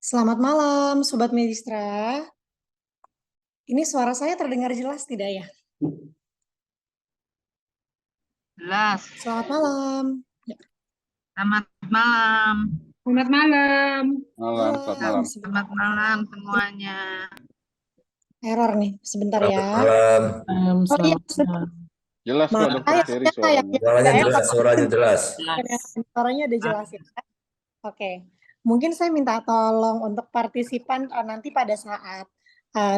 Selamat malam, Sobat Medistra. Ini suara saya terdengar jelas tidak ya? Jelas. Selamat malam. Ya. Selamat malam. Selamat malam. Selamat malam. Selamat malam semuanya. Error nih, sebentar ya. Malam. Oh iya, Jelas kok maaf, Dokter Cherry suaranya. Suaranya jelas, suaranya jelas. Suaranya udah jelas ya. Oke, mungkin saya minta tolong untuk partisipan nanti pada saat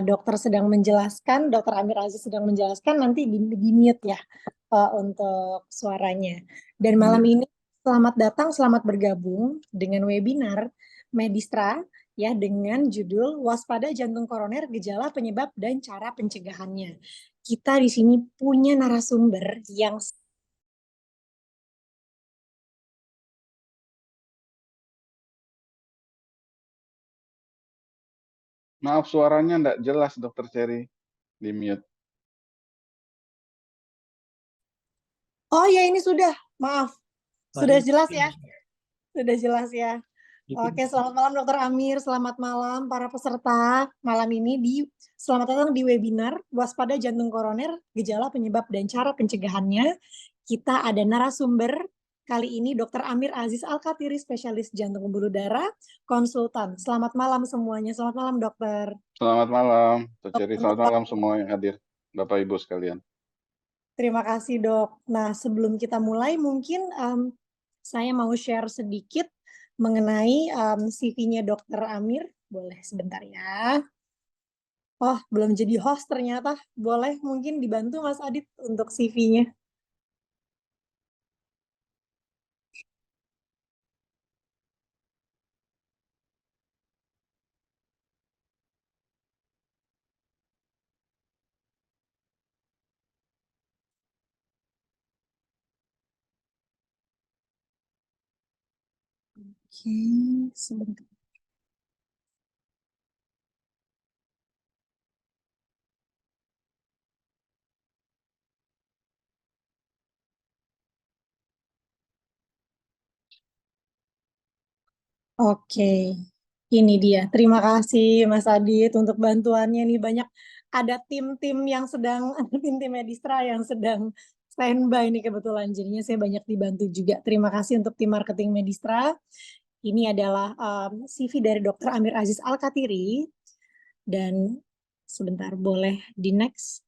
dokter sedang menjelaskan, Dokter Amir Aziz sedang menjelaskan, nanti di mute ya untuk suaranya. Dan malam ini selamat datang, selamat bergabung dengan webinar Medistra ya dengan judul Waspada Jantung Koroner, Gejala, Penyebab, dan Cara Pencegahannya. Kita di sini punya narasumber yang Maaf suaranya enggak jelas Dokter Cherry. Di mute. Oh ya, ini sudah, maaf. Sudah jelas ya? Sudah jelas ya? Oke, selamat malam Dokter Amir, selamat malam para peserta. Malam ini selamat datang di webinar Waspada Jantung Koroner, Gejala, Penyebab, dan Cara Pencegahannya. Kita ada narasumber, kali ini Dokter Amir Aziz Al-Khatiri, spesialis jantung pembuluh darah, konsultan. Selamat malam semuanya, selamat malam dokter. Selamat malam, Dokter Cherry. Selamat malam semua yang hadir, Bapak Ibu sekalian. Terima kasih dok. Nah sebelum kita mulai mungkin saya mau share sedikit mengenai CV-nya Dokter Amir. Boleh sebentar ya. Oh, belum jadi host ternyata. Boleh mungkin dibantu Mas Adit untuk CV-nya. Oke, sebentar. Oke, ini dia. Terima kasih Mas Adit untuk bantuannya nih. Banyak ada tim-tim yang sedang, tim-tim Medistra yang sedang standby nih kebetulan. Jadinya saya banyak dibantu juga. Terima kasih untuk tim marketing Medistra. Ini adalah CV dari Dr. Amir Aziz Al-Khatiri. Dan sebentar, boleh di next.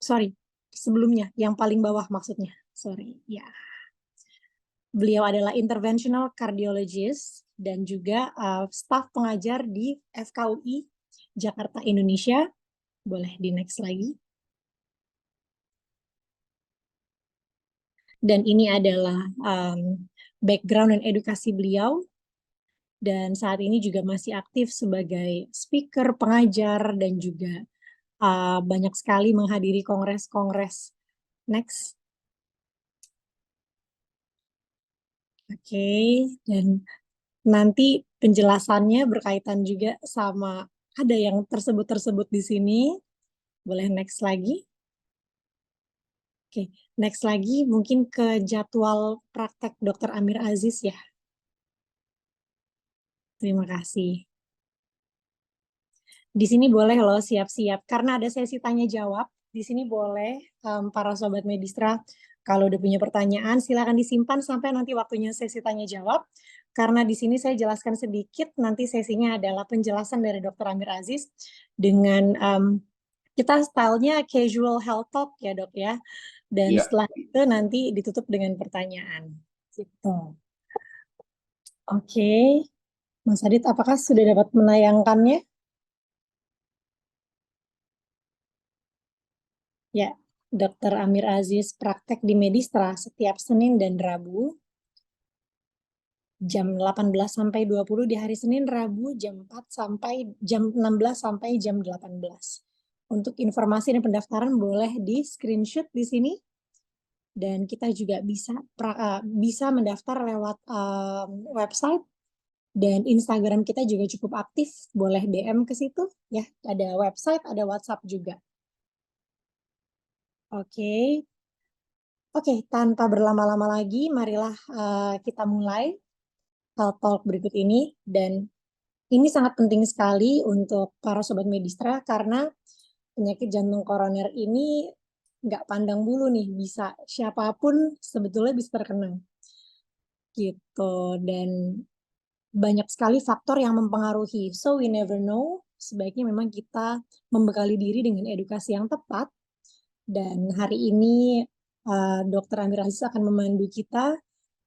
Sorry, sebelumnya, yang paling bawah maksudnya. Sorry, ya. Beliau adalah interventional cardiologist dan juga staf pengajar di FKUI Jakarta, Indonesia. Boleh di next lagi. Dan ini adalah background dan edukasi beliau. Dan saat ini juga masih aktif sebagai speaker, pengajar, dan juga banyak sekali menghadiri kongres-kongres. Next. Oke, dan nanti penjelasannya berkaitan juga sama ada yang tersebut di sini. Boleh next lagi. Oke, next lagi mungkin ke jadwal praktek Dr. Amir Aziz ya. Terima kasih. Di sini boleh loh siap-siap karena ada sesi tanya jawab. Di sini boleh para sobat Medistra kalau udah punya pertanyaan silakan disimpan sampai nanti waktunya sesi tanya jawab. Karena di sini saya jelaskan sedikit, nanti sesinya adalah penjelasan dari Dr. Amir Aziz dengan kita stylenya casual health talk ya dok ya. Dan setelah itu nanti ditutup dengan pertanyaan. Gitu. Oke, Mas Adit, apakah sudah dapat menayangkannya? Ya, Dr. Amir Aziz praktek di Medistra setiap Senin dan Rabu jam 18 sampai 20 di hari Senin, Rabu jam 4 sampai jam 16 sampai jam 18. Untuk informasi dan pendaftaran boleh di screenshot di sini. Dan kita juga bisa mendaftar lewat website dan Instagram kita juga cukup aktif. Boleh DM ke situ ya. Ada website, ada WhatsApp juga. Oke. Oke, tanpa berlama-lama lagi, marilah kita mulai. talk berikut ini, dan ini sangat penting sekali untuk para sobat Medistra karena penyakit jantung koroner ini nggak pandang bulu nih, bisa siapapun sebetulnya bisa terkena gitu, dan banyak sekali faktor yang mempengaruhi. So we never know. Sebaiknya memang kita membekali diri dengan edukasi yang tepat. Dan hari ini Dr. Amir Aziz akan memandu kita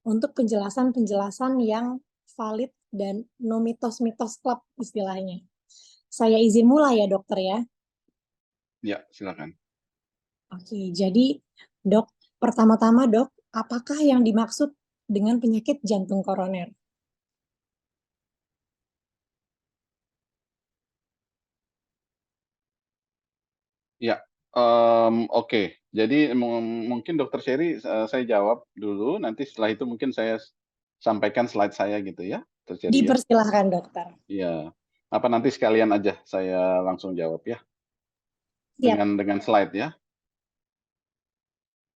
untuk penjelasan-penjelasan yang valid dan no mitos-mitos klub istilahnya. Saya izin mulai ya dokter ya. Ya, silakan. Oke, jadi dok, pertama-tama dok, apakah yang dimaksud dengan penyakit jantung koroner? Ya, oke. Jadi mungkin Dokter Sherry saya jawab dulu. Nanti setelah itu mungkin saya sampaikan slide saya gitu ya, Dokter Sherry ya. Dipersilahkan dokter. Iya. Apa nanti sekalian aja saya langsung jawab ya, Siap. dengan slide ya.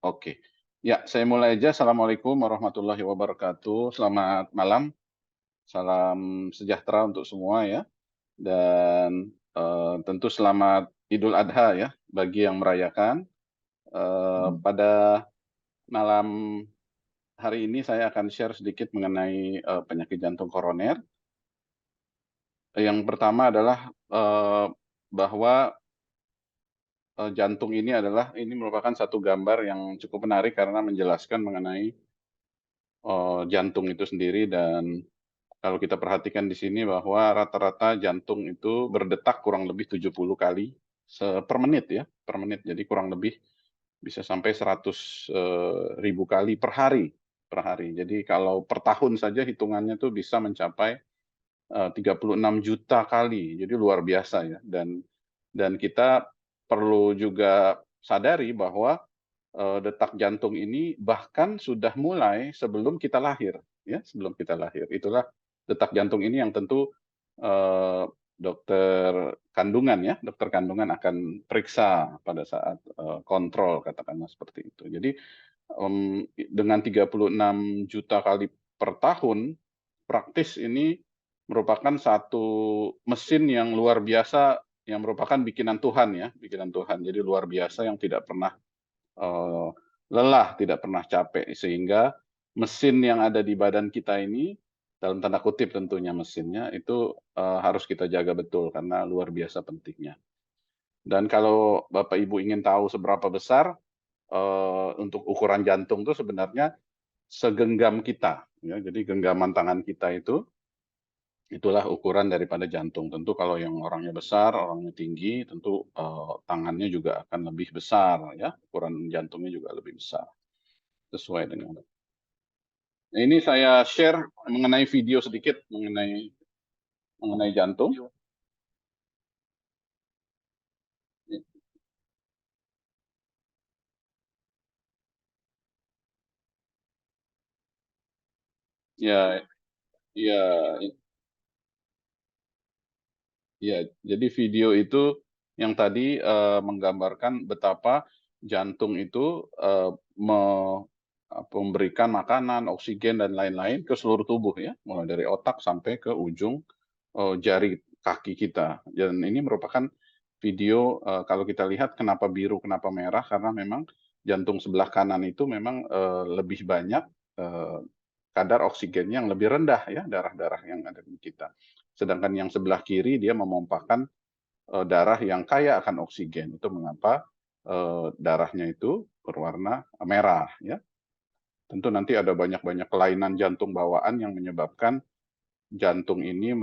Oke. Ya, saya mulai aja. Assalamualaikum warahmatullahi wabarakatuh. Selamat malam. Salam sejahtera untuk semua ya. Dan tentu selamat Idul Adha ya bagi yang merayakan. Pada malam hari ini saya akan share sedikit mengenai penyakit jantung koroner. Yang pertama adalah bahwa jantung ini merupakan satu gambar yang cukup menarik karena menjelaskan mengenai jantung itu sendiri, dan kalau kita perhatikan di sini bahwa rata-rata jantung itu berdetak kurang lebih 70 kali per menit ya, per menit. Jadi kurang lebih bisa sampai 100.000 kali per hari. Jadi kalau per tahun saja hitungannya tuh bisa mencapai 36 juta kali. Jadi luar biasa ya. Dan kita perlu juga sadari bahwa detak jantung ini bahkan sudah mulai sebelum kita lahir, ya, sebelum kita lahir. Itulah detak jantung ini yang tentu dokter kandungan akan periksa pada saat kontrol, katakanlah seperti itu. Jadi dengan 36 juta kali per tahun, praktis ini merupakan satu mesin yang luar biasa, yang merupakan bikinan Tuhan ya, bikinan Tuhan. Jadi luar biasa yang tidak pernah lelah, tidak pernah capek, sehingga mesin yang ada di badan kita ini, dalam tanda kutip tentunya mesinnya, itu harus kita jaga betul karena luar biasa pentingnya. Dan kalau Bapak Ibu ingin tahu seberapa besar untuk ukuran jantung itu sebenarnya segenggam kita, ya. Jadi genggaman tangan kita itulah ukuran daripada jantung. Tentu kalau yang orangnya besar, orangnya tinggi, tentu tangannya juga akan lebih besar ya, ukuran jantungnya juga lebih besar sesuai dengan. Nah, ini saya share mengenai video sedikit mengenai jantung. Ya, ya, ya. Jadi video itu yang tadi menggambarkan betapa jantung itu memberikan makanan, oksigen dan lain-lain ke seluruh tubuh ya, mulai dari otak sampai ke ujung jari kaki kita. Dan ini merupakan video kalau kita lihat kenapa biru, kenapa merah, karena memang jantung sebelah kanan itu memang lebih banyak kadar oksigennya yang lebih rendah ya, darah-darah yang ada di kita. Sedangkan yang sebelah kiri dia memompahkan darah yang kaya akan oksigen. Itu mengapa darahnya itu berwarna merah ya. Tentu nanti ada banyak-banyak kelainan jantung bawaan yang menyebabkan jantung ini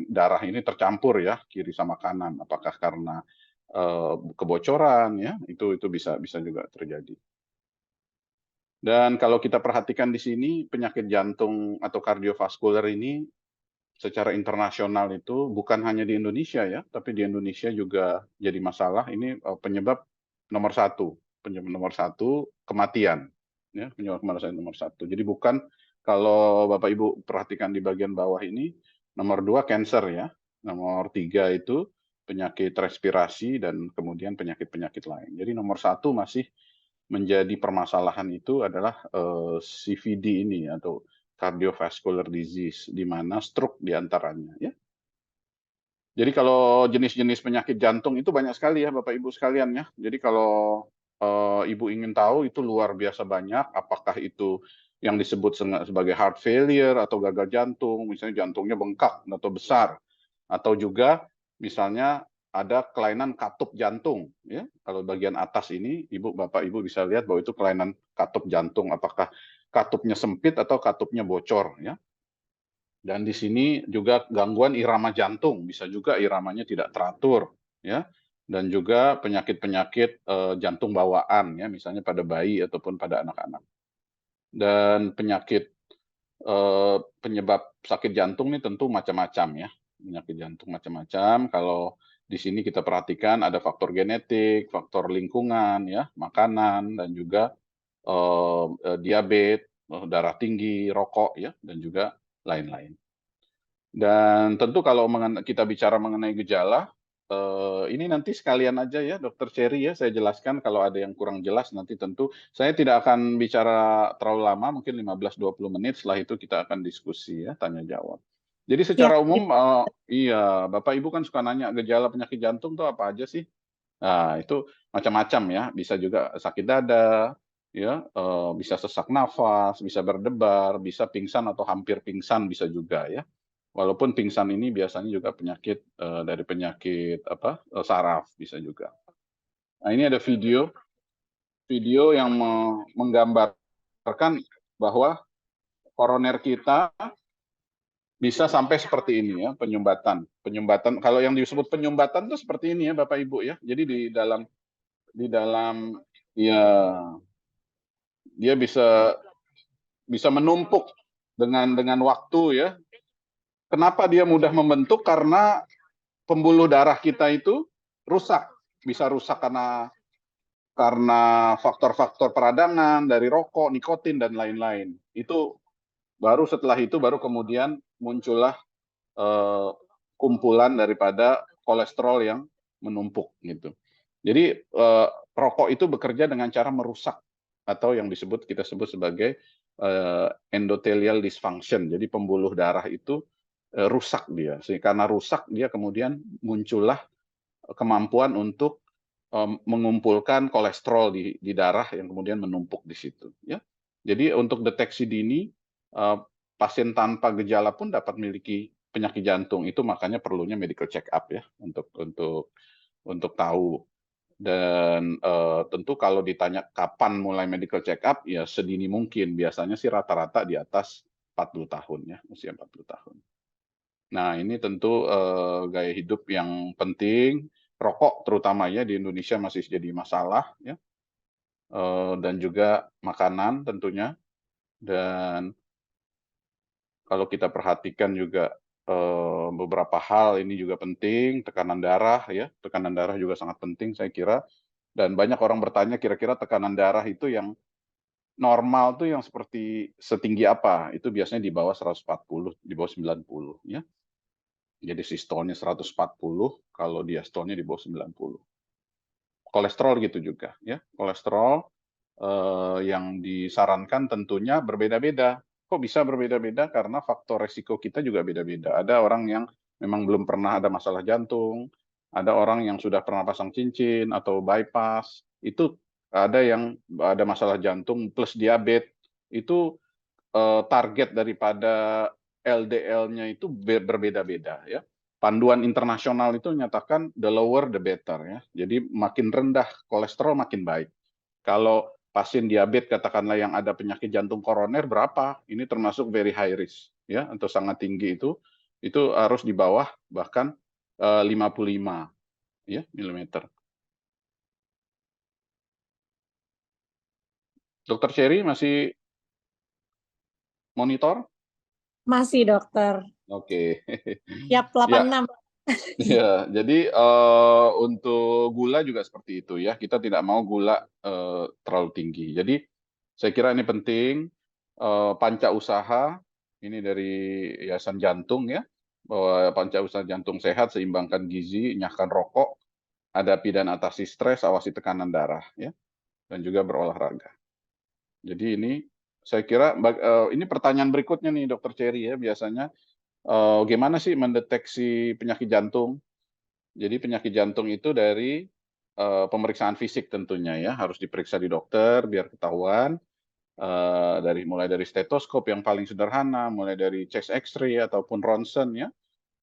darah ini tercampur ya, kiri sama kanan. Apakah karena kebocoran ya, itu bisa juga terjadi. Dan kalau kita perhatikan di sini, penyakit jantung atau kardiovaskuler ini secara internasional itu bukan hanya di Indonesia ya, tapi di Indonesia juga jadi masalah. Ini penyebab nomor satu kematian. Ya, penyebab kematian nomor satu. Jadi bukan, kalau Bapak Ibu perhatikan di bagian bawah ini, nomor 2 cancer ya, nomor 3 itu penyakit respirasi, dan kemudian penyakit-penyakit lain. Jadi nomor 1 masih menjadi permasalahan itu adalah CVD ini, atau cardiovascular disease, di mana stroke diantaranya. Ya. Jadi kalau jenis-jenis penyakit jantung itu banyak sekali ya Bapak Ibu sekalian ya. Jadi kalau Ibu ingin tahu itu luar biasa banyak, apakah itu yang disebut sebagai heart failure atau gagal jantung, misalnya jantungnya bengkak atau besar, atau juga misalnya ada kelainan katup jantung ya. Kalau bagian atas ini Bapak Ibu bisa lihat bahwa itu kelainan katup jantung, apakah katupnya sempit atau katupnya bocor ya. Dan di sini juga gangguan irama jantung, bisa juga iramanya tidak teratur, ya. Dan juga penyakit-penyakit jantung bawaan, ya, misalnya pada bayi ataupun pada anak-anak. Dan penyakit penyebab sakit jantung ini tentu macam-macam, ya. Penyakit jantung macam-macam. Kalau di sini kita perhatikan ada faktor genetik, faktor lingkungan, ya, makanan, dan juga diabetes, darah tinggi, rokok, ya, dan juga lain-lain. Dan tentu kalau kita bicara mengenai gejala, ini nanti sekalian aja ya Dokter Cherry ya, saya jelaskan kalau ada yang kurang jelas nanti tentu saya tidak akan bicara terlalu lama, mungkin 15-20 menit, setelah itu kita akan diskusi ya, tanya jawab. Jadi secara umum, iya, Bapak Ibu kan suka nanya gejala penyakit jantung tuh apa aja sih? Nah, itu macam-macam ya, bisa juga sakit dada, ya, bisa sesak nafas, bisa berdebar, bisa pingsan atau hampir pingsan bisa juga ya. Walaupun pingsan ini biasanya juga penyakit dari penyakit saraf bisa juga. Nah, ini ada video yang menggambarkan bahwa koroner kita bisa sampai seperti ini ya, penyumbatan. Kalau yang disebut penyumbatan itu seperti ini ya Bapak Ibu ya. Jadi di dalam ya dia bisa menumpuk dengan waktu ya. Kenapa dia mudah membentuk? Karena pembuluh darah kita itu rusak, bisa rusak karena faktor-faktor peradangan dari rokok, nikotin dan lain-lain. Itu setelah itu baru kemudian muncullah kumpulan daripada kolesterol yang menumpuk gitu. Jadi rokok itu bekerja dengan cara merusak atau yang kita sebut sebagai endothelial dysfunction. Jadi pembuluh darah itu rusak dia. Karena rusak dia kemudian muncullah kemampuan untuk mengumpulkan kolesterol di darah yang kemudian menumpuk di situ. Ya. Jadi untuk deteksi dini pasien tanpa gejala pun dapat memiliki penyakit jantung. Itu makanya perlunya medical check up ya untuk tahu. Dan tentu kalau ditanya kapan mulai medical check up ya sedini mungkin. Biasanya sih rata-rata di atas 40 tahun ya, usia 40 tahun. Nah, ini tentu gaya hidup yang penting. Rokok terutama ya di Indonesia masih jadi masalah ya. Dan juga makanan tentunya. Dan kalau kita perhatikan juga beberapa hal ini juga penting, tekanan darah ya. Tekanan darah juga sangat penting saya kira. Dan banyak orang bertanya kira-kira tekanan darah itu yang normal tuh yang setinggi apa? Itu biasanya di bawah 140, di bawah 90 ya. Jadi sistolnya 140, kalau diastolnya di bawah 90. Kolesterol gitu juga ya. Kolesterol yang disarankan tentunya berbeda-beda. Kok bisa berbeda-beda? Karena faktor resiko kita juga beda-beda. Ada orang yang memang belum pernah ada masalah jantung, ada orang yang sudah pernah pasang cincin atau bypass, itu ada yang ada masalah jantung plus diabetes, itu target daripada LDL-nya itu berbeda-beda ya. Panduan internasional itu menyatakan the lower the better ya. Jadi makin rendah kolesterol makin baik. Kalau pasien diabetes katakanlah yang ada penyakit jantung koroner berapa? Ini termasuk very high risk ya, atau sangat tinggi itu harus di bawah bahkan 55 ya milimeter. Dokter Cherry masih monitor? Masih dokter. Oke. Siap 86. Ya, jadi untuk gula juga seperti itu ya. Kita tidak mau gula terlalu tinggi. Jadi saya kira ini penting. Panca usaha ini dari Yayasan Jantung ya, bahwa panca usaha jantung sehat, seimbangkan gizi, nyahkan rokok, hadapi dan atasi stres, awasi tekanan darah ya, dan juga berolahraga. Jadi ini saya kira ini pertanyaan berikutnya nih Dokter Cherry ya, biasanya gimana sih mendeteksi penyakit jantung? Jadi penyakit jantung itu dari pemeriksaan fisik tentunya ya, harus diperiksa di dokter biar ketahuan. Mulai dari stetoskop yang paling sederhana, mulai dari chest X-ray ataupun ronsen ya,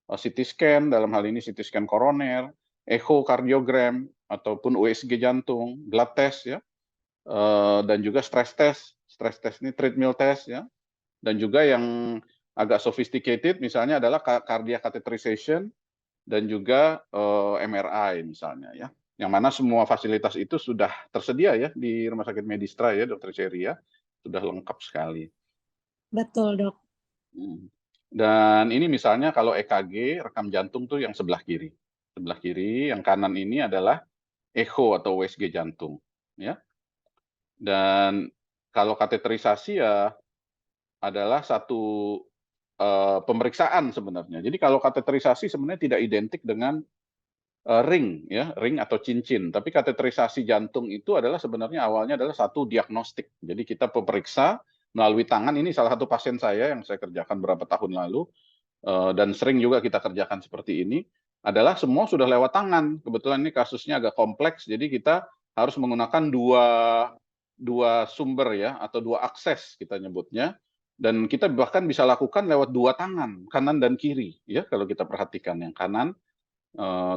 CT scan, dalam hal ini CT scan koroner, echocardiogram ataupun USG jantung, blood test ya, dan juga stress test. Stress test ini treadmill test ya, dan juga yang agak sophisticated misalnya adalah cardiac catheterization dan juga MRI misalnya ya. Yang mana semua fasilitas itu sudah tersedia ya di Rumah Sakit Medistra ya, Dokter Cherry ya. Sudah lengkap sekali. Betul, Dok. Dan ini misalnya kalau EKG, rekam jantung tuh yang sebelah kiri. Sebelah kiri, yang kanan ini adalah echo atau USG jantung. Ya. Dan kalau kateterisasi ya adalah satu pemeriksaan sebenarnya. Jadi kalau kateterisasi sebenarnya tidak identik dengan ring ya, ring atau cincin. Tapi kateterisasi jantung itu adalah sebenarnya awalnya adalah satu diagnostik. Jadi kita pemeriksa melalui tangan. Ini salah satu pasien saya yang saya kerjakan beberapa tahun lalu dan sering juga kita kerjakan seperti ini. Adalah semua sudah lewat tangan. Kebetulan ini kasusnya agak kompleks. Jadi kita harus menggunakan dua sumber ya, atau dua akses kita nyebutnya. Dan kita bahkan bisa lakukan lewat dua tangan, kanan dan kiri ya, kalau kita perhatikan yang kanan.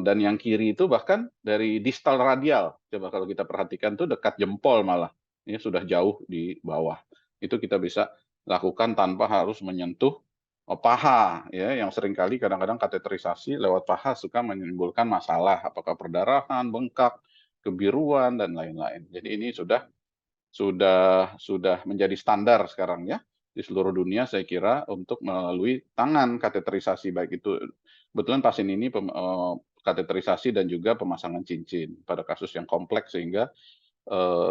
Dan yang kiri itu bahkan dari distal radial. Coba kalau kita perhatikan tuh dekat jempol malah. Ini sudah jauh di bawah. Itu kita bisa lakukan tanpa harus menyentuh paha ya, yang seringkali kadang-kadang kateterisasi lewat paha suka menimbulkan masalah apakah perdarahan, bengkak, kebiruan dan lain-lain. Jadi ini sudah menjadi standar sekarang ya di seluruh dunia saya kira untuk melalui tangan kateterisasi, baik itu kebetulan pasien ini kateterisasi dan juga pemasangan cincin pada kasus yang kompleks sehingga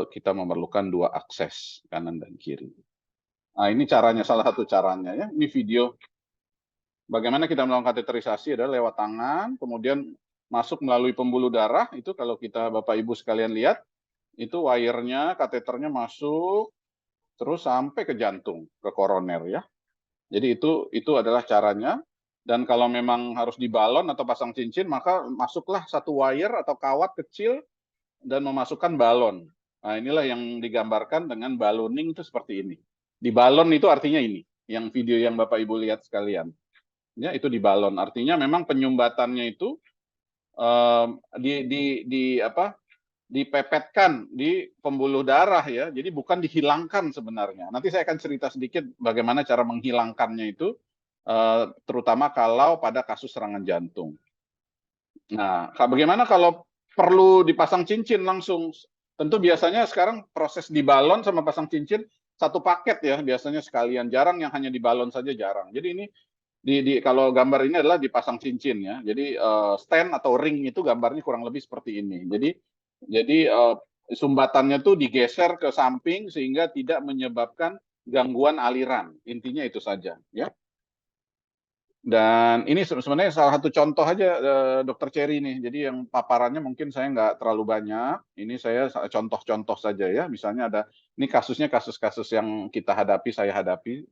kita memerlukan dua akses kanan dan kiri. Nah ini caranya, salah satu caranya ya, ini video bagaimana kita melakukan kateterisasi adalah lewat tangan, kemudian masuk melalui pembuluh darah. Itu kalau kita Bapak Ibu sekalian lihat, itu wire-nya, kateternya masuk terus sampai ke jantung, ke koroner ya. Jadi itu adalah caranya. Dan kalau memang harus dibalon atau pasang cincin, maka masuklah satu wire atau kawat kecil dan memasukkan balon. Nah, inilah yang digambarkan dengan balloning itu seperti ini. Di balon itu artinya ini, yang video yang Bapak Ibu lihat sekalian. Ya, itu di balon. Artinya memang penyumbatannya itu dipepetkan di pembuluh darah ya, jadi bukan dihilangkan sebenarnya. Nanti saya akan cerita sedikit bagaimana cara menghilangkannya itu, terutama kalau pada kasus serangan jantung. Nah, bagaimana kalau perlu dipasang cincin langsung? Tentu biasanya sekarang proses di balon sama pasang cincin satu paket ya, biasanya sekalian. Jarang yang hanya di balon saja, jarang. Jadi ini kalau gambar ini adalah dipasang cincin ya. Jadi stand atau ring itu gambarnya kurang lebih seperti ini. Jadi sumbatannya tuh digeser ke samping sehingga tidak menyebabkan gangguan aliran. Intinya itu saja ya. Dan ini sebenarnya salah satu contoh aja Dokter Cherry nih. Jadi yang paparannya mungkin saya nggak terlalu banyak. Ini saya contoh-contoh saja ya. Misalnya ini kasusnya kasus-kasus yang kita hadapi, saya hadapi.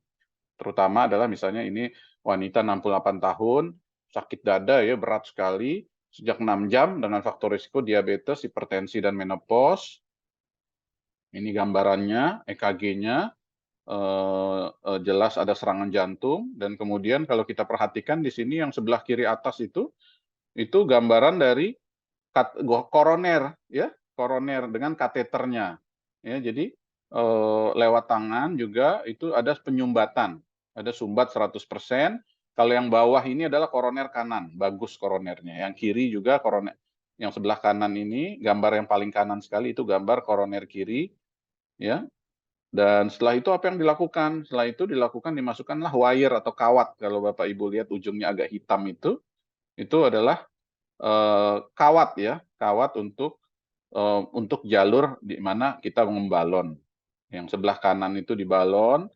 Terutama adalah misalnya ini wanita 68 tahun, sakit dada ya, berat sekali, sejak 6 jam dengan faktor risiko diabetes, hipertensi, dan menopause. Ini gambarannya, EKG-nya, jelas ada serangan jantung, dan kemudian kalau kita perhatikan di sini yang sebelah kiri atas itu gambaran dari koroner, ya, koroner dengan kateternya. Ya, jadi lewat tangan juga itu ada penyumbatan. Ada sumbat 100%. Kalau yang bawah ini adalah koroner kanan, bagus koronernya. Yang kiri juga koroner. Yang sebelah kanan ini, gambar yang paling kanan sekali itu gambar koroner kiri. Ya. Dan setelah itu apa yang dilakukan? Setelah itu dimasukkanlah wire atau kawat. Kalau Bapak Ibu lihat ujungnya agak hitam itu adalah kawat ya, kawat untuk jalur di mana kita membalon. Yang sebelah kanan itu dibalon,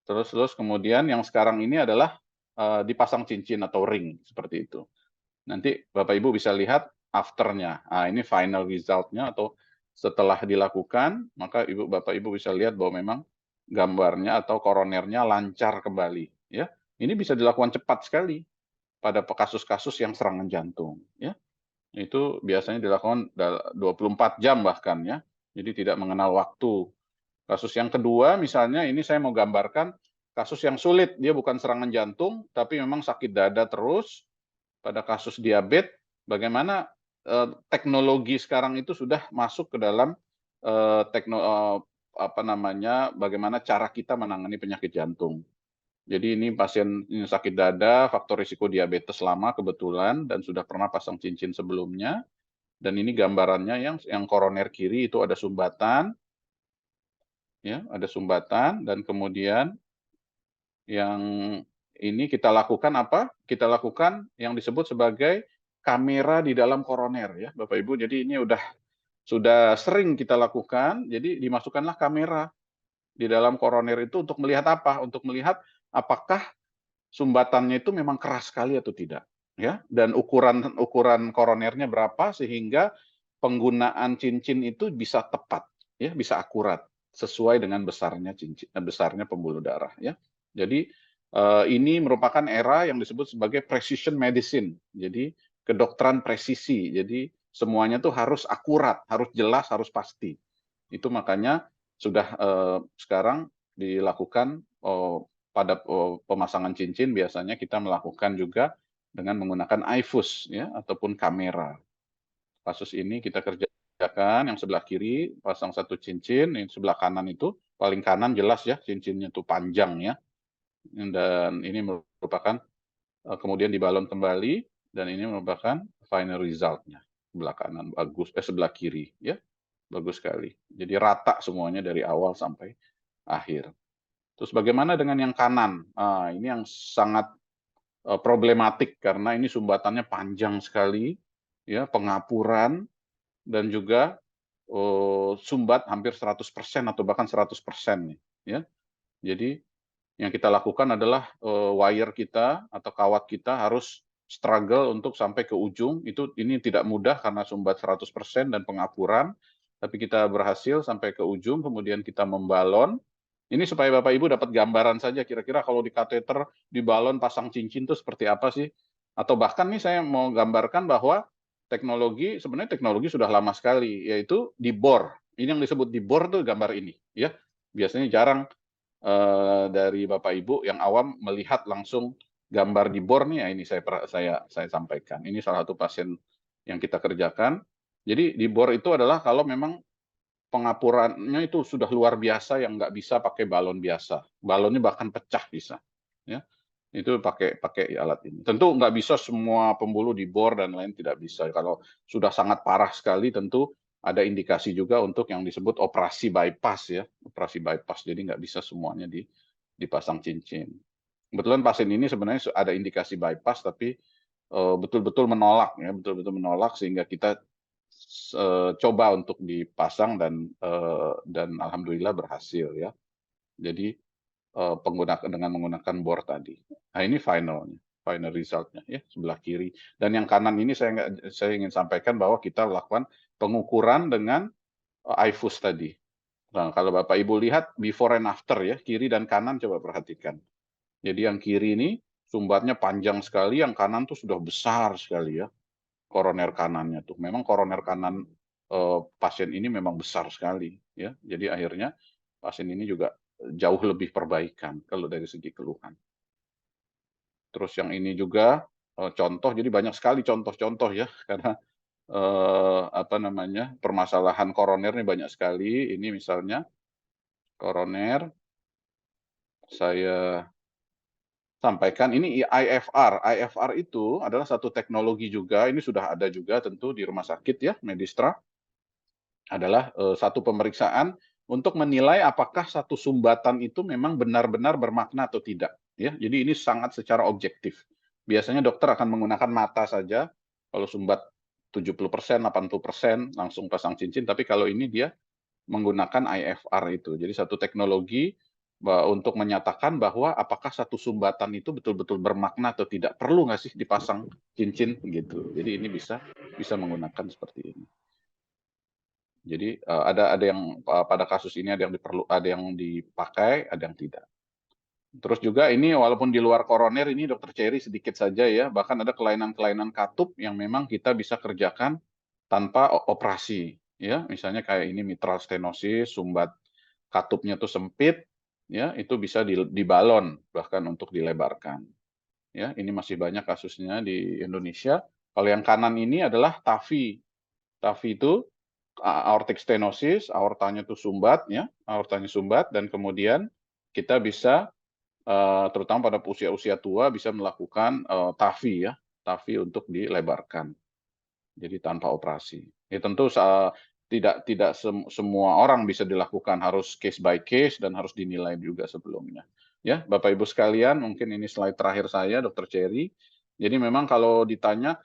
terus kemudian yang sekarang ini adalah dipasang cincin atau ring seperti itu. Nanti Bapak Ibu bisa lihat afternya. Nah, ini final result-nya atau setelah dilakukan, maka Bapak Ibu bisa lihat bahwa memang gambarnya atau koronernya lancar kembali. Ya, ini bisa dilakukan cepat sekali pada kasus-kasus yang serangan jantung. Ya, itu biasanya dilakukan 24 jam bahkan ya. Jadi tidak mengenal waktu. Kasus yang kedua misalnya ini saya mau gambarkan kasus yang sulit, dia bukan serangan jantung tapi memang sakit dada terus. Pada kasus diabetes, bagaimana teknologi sekarang itu sudah masuk ke dalam bagaimana cara kita menangani penyakit jantung. Jadi ini pasien ini sakit dada, faktor risiko diabetes lama kebetulan dan sudah pernah pasang cincin sebelumnya. Dan ini gambarannya yang koroner kiri itu ada sumbatan, ya, ada sumbatan dan kemudian yang ini kita lakukan apa? Kita lakukan yang disebut sebagai kamera di dalam koroner ya, Bapak Ibu. Jadi ini sudah sering kita lakukan. Jadi dimasukkanlah kamera di dalam koroner itu untuk melihat apa? Untuk melihat apakah sumbatannya itu memang keras sekali atau tidak, ya. Dan ukuran koronernya berapa sehingga penggunaan cincin itu bisa tepat, ya, bisa akurat sesuai dengan besarnya pembuluh darah, ya. Jadi ini merupakan era yang disebut sebagai precision medicine. Jadi kedokteran presisi. Jadi semuanya tuh harus akurat, harus jelas, harus pasti. Itu makanya sudah sekarang dilakukan pada pemasangan cincin biasanya kita melakukan juga dengan menggunakan iFuse ya ataupun kamera. Kasus ini kita kerjakan yang sebelah kiri pasang satu cincin, yang sebelah kanan itu paling kanan jelas ya cincinnya itu panjang ya. Dan ini merupakan kemudian dibalon kembali dan ini merupakan final result-nya. Sebelah kanan bagus, sebelah kiri ya. Bagus sekali. Jadi rata semuanya dari awal sampai akhir. Terus bagaimana dengan yang kanan? Ini yang sangat problematik karena ini sumbatannya panjang sekali, ya, pengapuran dan juga sumbat hampir 100% atau bahkan 100% nih, ya. Jadi yang kita lakukan adalah wire kita atau kawat kita harus struggle untuk sampai ke ujung. Ini tidak mudah karena sumbat 100% dan pengapuran, tapi kita berhasil sampai ke ujung, kemudian kita membalon. Ini supaya Bapak Ibu dapat gambaran saja kira-kira kalau di kateter, di balon, pasang cincin itu seperti apa sih? Atau bahkan nih saya mau gambarkan bahwa sebenarnya teknologi sudah lama sekali, yaitu di bor. Ini yang disebut di bor tuh gambar ini, ya. Biasanya jarang dari Bapak Ibu yang awam melihat langsung gambar di bor nih, ya ini saya sampaikan. Ini salah satu pasien yang kita kerjakan. Jadi di bor itu adalah kalau memang pengapurannya itu sudah luar biasa yang nggak bisa pakai balon biasa. Balonnya bahkan pecah bisa. Ya. Itu pakai alat ini. Tentu nggak bisa semua pembuluh di bor dan lain tidak bisa. Kalau sudah sangat parah sekali tentu ada indikasi juga untuk yang disebut operasi bypass ya. Operasi bypass. Jadi nggak bisa semuanya dipasang cincin. Kebetulan pasien ini sebenarnya ada indikasi bypass tapi betul-betul menolak ya, betul-betul menolak sehingga kita coba untuk dipasang dan alhamdulillah berhasil ya. Jadi dengan menggunakan bor tadi. Nah ini final resultnya ya sebelah kiri. Dan yang kanan ini saya ingin sampaikan bahwa kita lakukan pengukuran dengan iFuse tadi. Nah, kalau Bapak Ibu lihat before and after ya, kiri dan kanan coba perhatikan. Jadi yang kiri ini sumbatnya panjang sekali, yang kanan tuh sudah besar sekali ya. Koroner kanannya tuh. Memang koroner kanan pasien ini memang besar sekali ya. Jadi akhirnya pasien ini juga jauh lebih perbaikan kalau dari segi keluhan. Terus yang ini juga contoh, jadi banyak sekali contoh-contoh ya karena permasalahan koroner ini banyak sekali. Ini misalnya koroner saya sampaikan ini IFR. IFR itu adalah satu teknologi juga, ini sudah ada juga tentu di rumah sakit ya, Medistra. Adalah satu pemeriksaan untuk menilai apakah satu sumbatan itu memang benar-benar bermakna atau tidak. Ya, jadi ini sangat secara objektif. Biasanya dokter akan menggunakan mata saja, kalau sumbat 70%, 80% langsung pasang cincin, tapi kalau ini dia menggunakan IFR itu. Jadi satu teknologi untuk menyatakan bahwa apakah satu sumbatan itu betul-betul bermakna atau tidak. Perlu nggak sih dipasang cincin gitu. Jadi ini bisa menggunakan seperti ini. Jadi ada yang pada kasus ini ada yang dipakai, ada yang tidak. Terus juga ini walaupun di luar koroner ini Dokter Cherry sedikit saja ya, bahkan ada kelainan-kelainan katup yang memang kita bisa kerjakan tanpa operasi ya. Misalnya kayak ini mitral stenosis, sumbat katupnya tuh sempit ya, itu bisa dibalon bahkan untuk dilebarkan. Ya, ini masih banyak kasusnya di Indonesia. Kalau yang kanan ini adalah TAVI. TAVI itu aortic stenosis, aortanya tuh sumbat ya, aortanya sumbat dan kemudian kita bisa terutama pada usia-usia tua bisa melakukan TAVI ya, TAVI untuk dilebarkan. Jadi tanpa operasi. Ya tentu tidak semua orang bisa dilakukan, harus case by case dan harus dinilai juga sebelumnya. Ya, Bapak Ibu sekalian, mungkin ini slide terakhir saya, Dr. Cherry. Jadi memang kalau ditanya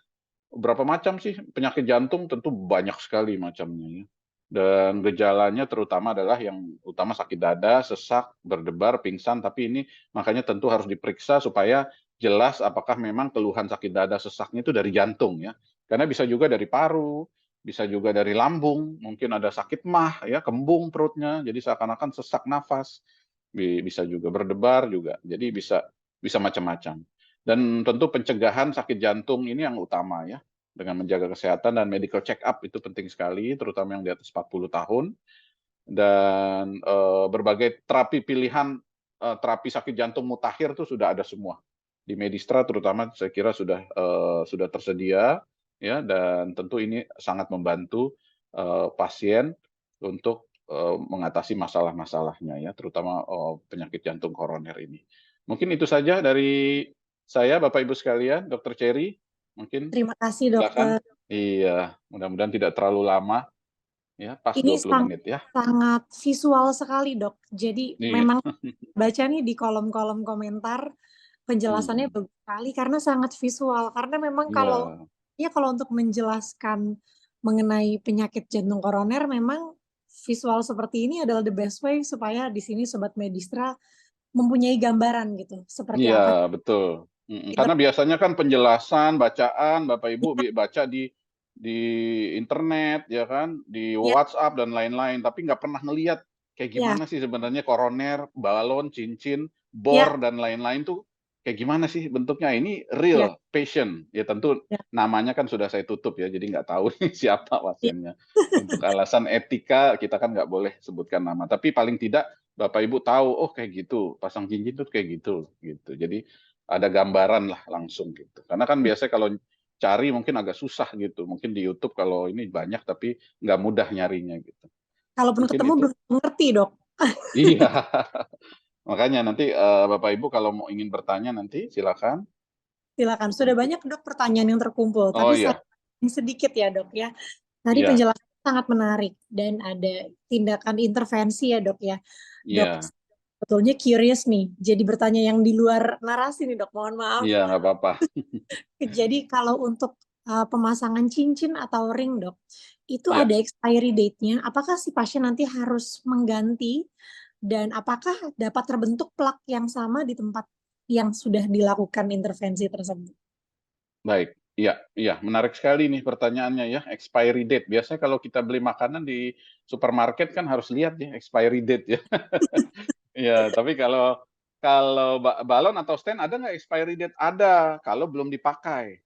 berapa macam sih penyakit jantung, tentu banyak sekali macamnya ya. Dan gejalanya terutama adalah yang utama sakit dada, sesak, berdebar, pingsan, tapi ini makanya tentu harus diperiksa supaya jelas apakah memang keluhan sakit dada sesaknya itu dari jantung ya. Karena bisa juga dari paru, bisa juga dari lambung, mungkin ada sakit mah ya, kembung perutnya, jadi seakan-akan sesak nafas. Bisa juga berdebar juga. Jadi bisa macam-macam. Dan tentu pencegahan sakit jantung ini yang utama ya, dengan menjaga kesehatan dan medical check up itu penting sekali, terutama yang di atas 40 tahun. Dan berbagai terapi pilihan terapi sakit jantung mutakhir itu sudah ada semua. Di Medistra terutama saya kira sudah tersedia ya, dan tentu ini sangat membantu pasien untuk mengatasi masalah-masalahnya ya, terutama penyakit jantung koroner ini. Mungkin itu saja dari saya, Bapak Ibu sekalian, Dr. Cherry, mungkin Terima kasih silakan. dokter. Iya, mudah-mudahan tidak terlalu lama ya, pas Ini 20 menit ya. sangat visual sekali dok. Jadi Iya. memang baca nih di kolom-kolom komentar penjelasannya bagus sekali karena sangat visual. Karena memang Iya. kalau untuk menjelaskan mengenai penyakit jantung koroner memang visual seperti ini adalah the best way supaya di sini Sobat Medistra mempunyai gambaran gitu seperti apa. Iya, betul. Karena biasanya kan penjelasan, bacaan, Bapak Ibu baca di internet, ya kan, di Ya, WhatsApp dan lain-lain, tapi nggak pernah ngelihat kayak ya, gimana sih sebenarnya koroner, balon, cincin, ya, bor dan lain-lain tuh kayak gimana sih bentuknya? Ini ya, real patient, ya tentu ya, namanya kan sudah saya tutup ya, jadi nggak tahu nih siapa ya. pasiennya. Untuk alasan etika kita kan nggak boleh sebutkan nama, tapi paling tidak Bapak Ibu tahu, oh kayak gitu, pasang cincin tuh kayak gitu, gitu. Jadi ada gambaran lah langsung gitu. Karena kan biasanya kalau cari mungkin agak susah gitu. Mungkin di YouTube kalau ini banyak tapi nggak mudah nyarinya gitu. Kalaupun Mungkin ketemu itu. belum mengerti dok. Iya. Makanya nanti Bapak Ibu kalau mau ingin bertanya nanti silakan. Silakan. Sudah banyak dok pertanyaan yang terkumpul. Oh Tapi saya iya, sedikit ya dok ya. Tadi iya, penjelasan sangat menarik dan ada tindakan intervensi ya dok ya. Dok, iya, sebetulnya curious nih. Jadi bertanya yang di luar narasi nih dok. Mohon maaf. iya nggak apa-apa. Jadi kalau untuk pemasangan cincin atau ring dok, itu Iya. ada expiry date-nya. Apakah si pasien nanti harus mengganti dan apakah dapat terbentuk plak yang sama di tempat yang sudah dilakukan intervensi tersebut? Baik, iya, menarik sekali nih pertanyaannya ya, expiry date. Biasanya kalau kita beli makanan di supermarket kan harus lihat ya expiry date ya. Iya, tapi kalau balon atau stand ada nggak expiry date? Ada, kalau belum dipakai.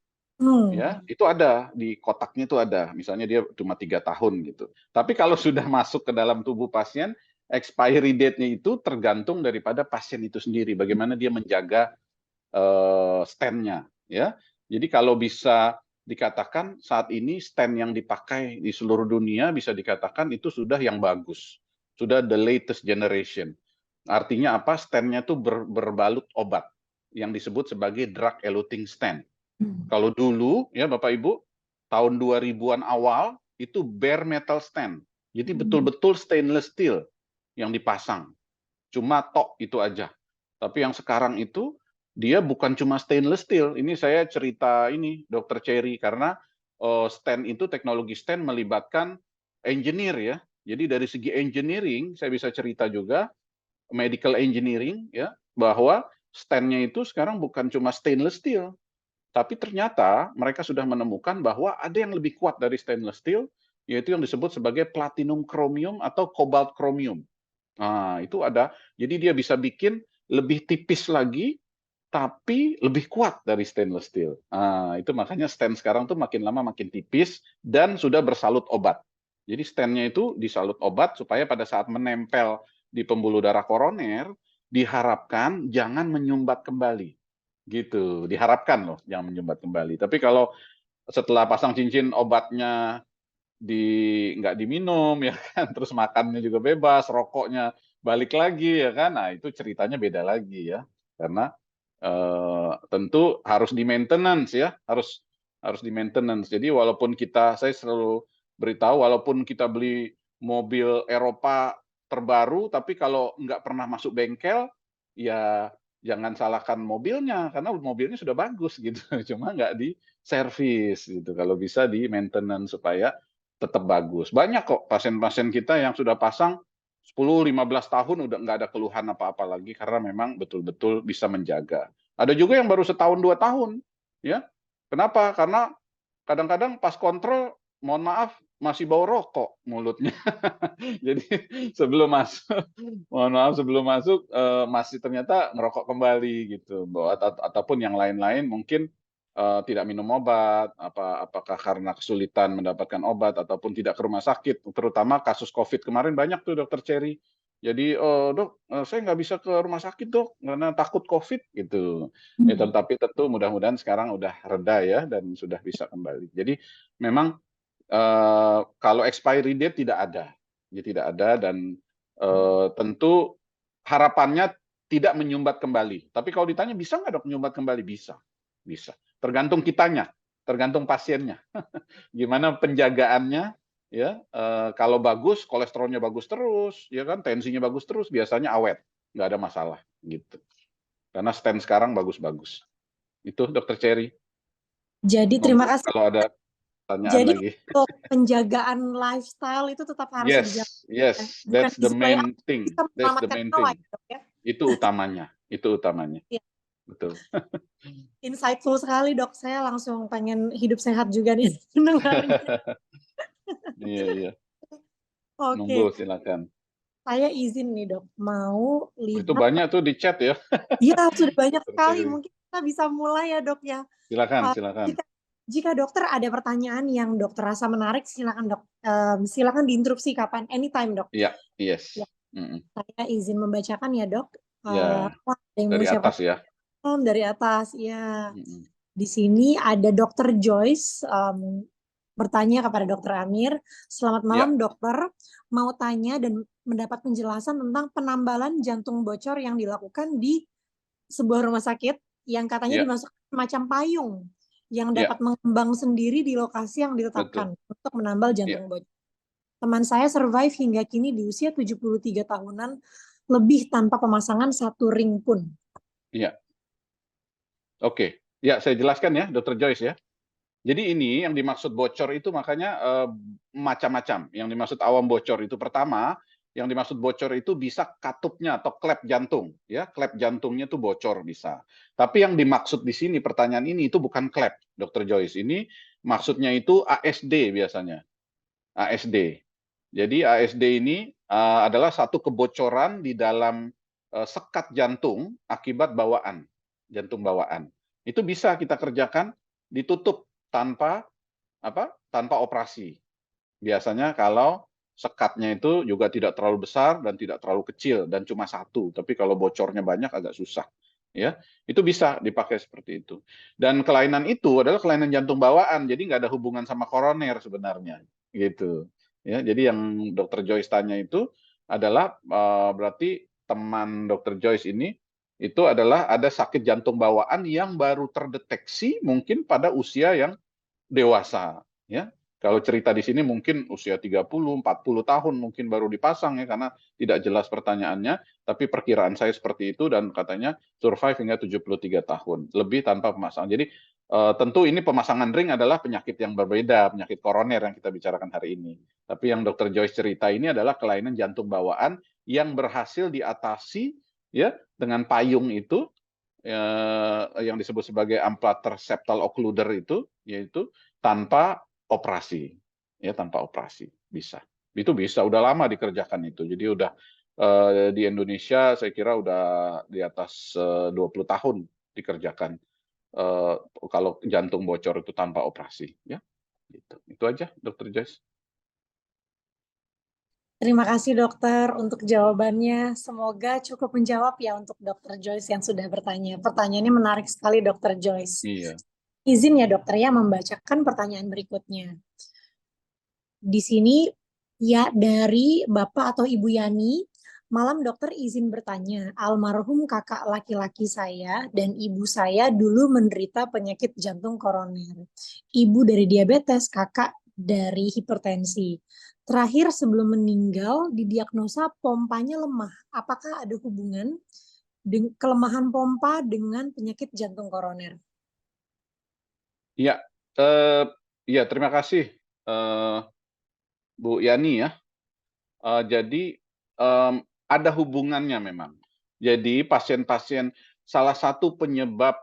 Ya, Hmm. itu ada di kotaknya itu ada. Misalnya dia cuma 3 tahun gitu. Tapi kalau sudah masuk ke dalam tubuh pasien, expiry date-nya itu tergantung daripada pasien itu sendiri. Bagaimana dia menjaga stand-nya ya. Jadi kalau bisa dikatakan saat ini stand yang dipakai di seluruh dunia bisa dikatakan itu sudah yang bagus. Sudah the latest generation. Artinya apa? Stand-nya itu berbalut obat yang disebut sebagai drug eluting stand. Kalau dulu ya Bapak Ibu tahun 2000-an awal itu bare metal stand. Jadi betul-betul stainless steel yang dipasang. Cuma tok itu aja. Tapi yang sekarang itu dia bukan cuma stainless steel. Ini saya cerita ini Dr. Cherry karena stand itu teknologi stand melibatkan engineer ya. Jadi dari segi engineering saya bisa cerita juga medical engineering ya bahwa stand-nya itu sekarang bukan cuma stainless steel, tapi ternyata mereka sudah menemukan bahwa ada yang lebih kuat dari stainless steel yaitu yang disebut sebagai platinum chromium atau cobalt chromium. Nah, itu ada. Jadi dia bisa bikin lebih tipis lagi, tapi lebih kuat dari stainless steel. Nah, itu makanya stand sekarang tuh makin lama makin tipis dan sudah bersalut obat. Jadi standnya itu disalut obat supaya pada saat menempel di pembuluh darah koroner, diharapkan jangan menyumbat kembali. Gitu, diharapkan loh, jangan menyumbat kembali. Tapi kalau setelah pasang cincin obatnya nggak diminum ya kan, terus makannya juga bebas, rokoknya balik lagi ya kan, nah itu ceritanya beda lagi ya, karena tentu harus di maintenance ya, harus di maintenance. Jadi walaupun saya selalu beritahu, walaupun kita beli mobil Eropa terbaru, tapi kalau nggak pernah masuk bengkel, ya jangan salahkan mobilnya, karena mobilnya sudah bagus gitu, cuma nggak di servis gitu. Kalau bisa di maintenance supaya tetap bagus. Banyak kok pasien-pasien kita yang sudah pasang 10-15 tahun udah nggak ada keluhan apa-apa lagi karena memang betul-betul bisa menjaga. Ada juga yang baru setahun 2 tahun, ya. Kenapa? Karena kadang-kadang pas kontrol, mohon maaf, masih bau rokok mulutnya. Jadi sebelum masuk, mohon maaf sebelum masuk masih ternyata ngerokok kembali gitu. Ataupun yang lain-lain mungkin tidak minum obat, apakah karena kesulitan mendapatkan obat ataupun tidak ke rumah sakit, terutama kasus COVID kemarin banyak tuh Dokter Cherry. Jadi, "Dok, saya nggak bisa ke rumah sakit dok, karena takut COVID," gitu. Ya, tetapi tentu mudah-mudahan sekarang udah reda ya dan sudah bisa kembali. Jadi memang kalau expiry date tidak ada, ya tidak ada dan tentu harapannya tidak menyumbat kembali. Tapi kalau ditanya bisa nggak dok menyumbat kembali? Bisa, bisa. Tergantung kitanya, tergantung pasiennya. Gimana penjagaannya, ya. Kalau bagus, kolesterolnya bagus terus, ya kan, tensinya bagus terus, biasanya awet, nggak ada masalah, gitu. Karena stent sekarang bagus-bagus. Itu Dokter Cherry. Jadi terima Monggo kasih. kalau ada pertanyaan Jadi lagi. untuk penjagaan lifestyle itu tetap harus dijaga. Yes, Bukan that's the display main thing. bisa That's the menyelamatkan main nyawa thing. ya, Dok, ya. Itu utamanya, itu utamanya. Iya. Betul. Insightful sekali dok, saya langsung pengen hidup sehat juga nih mendengarnya. Iya, iya. Oke, Monggo silakan. saya izin nih dok, mau Itu lihat. banyak tuh di chat ya. Iya, sudah banyak Dokter sekali. Cherry. Mungkin kita bisa mulai ya dok ya. Silakan, Uh, silakan. jika dokter ada pertanyaan yang dokter rasa menarik, silakan dok. Silakan diinterupsi kapan, anytime dok. Iya, yes. Ya, saya izin membacakan ya dok. Ya, Ada yang dari mau siapa? atas ya. Dari atas, ya. Di sini ada Dokter Joyce bertanya kepada Dokter Amir, selamat malam dokter, mau tanya dan mendapat penjelasan tentang penambalan jantung bocor yang dilakukan di sebuah rumah sakit yang katanya dimasukkan semacam payung yang dapat mengembang sendiri di lokasi yang ditetapkan untuk menambal jantung bocor. Teman saya survive hingga kini di usia 73 tahunan lebih tanpa pemasangan satu ring pun. Iya. Oke. Ya, saya jelaskan ya, Dokter Joyce ya. Jadi ini yang dimaksud bocor itu makanya macam-macam. Yang dimaksud awam bocor itu pertama, yang dimaksud bocor itu bisa katupnya atau klep jantung, ya klep jantungnya itu bocor bisa. Tapi yang dimaksud di sini pertanyaan ini itu bukan klep, Dokter Joyce. Ini maksudnya itu ASD biasanya, ASD. Jadi ASD ini adalah satu kebocoran di dalam sekat jantung akibat bawaan, jantung bawaan. Itu bisa kita kerjakan ditutup tanpa operasi. Biasanya kalau sekatnya itu juga tidak terlalu besar dan tidak terlalu kecil dan cuma satu, tapi kalau bocornya banyak agak susah. Ya, itu bisa dipakai seperti itu. Dan kelainan itu adalah kelainan jantung bawaan, jadi nggak ada hubungan sama koroner sebenarnya, gitu. Ya, jadi yang Dokter Joyce tanya itu adalah berarti teman Dokter Joyce ini itu adalah ada sakit jantung bawaan yang baru terdeteksi mungkin pada usia yang dewasa, ya. Kalau cerita di sini mungkin usia 30, 40 tahun mungkin baru dipasang ya, karena tidak jelas pertanyaannya, tapi perkiraan saya seperti itu dan katanya survive hingga 73 tahun, lebih tanpa pemasangan. Jadi tentu ini pemasangan ring adalah penyakit yang berbeda, penyakit koroner yang kita bicarakan hari ini. Tapi yang Dokter Joyce cerita ini adalah kelainan jantung bawaan yang berhasil diatasi ya dengan payung itu, yang disebut sebagai amplather septal occluder itu, yaitu tanpa operasi. ya tanpa operasi bisa. Itu bisa, udah lama dikerjakan itu. Jadi udah di Indonesia saya kira udah di atas 20 tahun dikerjakan kalau jantung bocor itu tanpa operasi, ya. Gitu. Itu aja, Dr. Joyce. Terima kasih dokter untuk jawabannya. Semoga cukup menjawab ya untuk Dr. Joyce yang sudah bertanya. Pertanyaannya menarik sekali Dr. Joyce. Iya. Izin ya dokter ya membacakan pertanyaan berikutnya. Di sini ya dari Bapak atau Ibu Yani, malam dokter izin bertanya, almarhum kakak laki-laki saya dan ibu saya dulu menderita penyakit jantung koroner. Ibu dari diabetes, kakak dari hipertensi. Terakhir sebelum meninggal didiagnosa pompanya lemah. Apakah ada hubungan kelemahan pompa dengan penyakit jantung koroner? Iya, ya terima kasih Bu Yani ya. Jadi ada hubungannya memang. Jadi pasien-pasien salah satu penyebab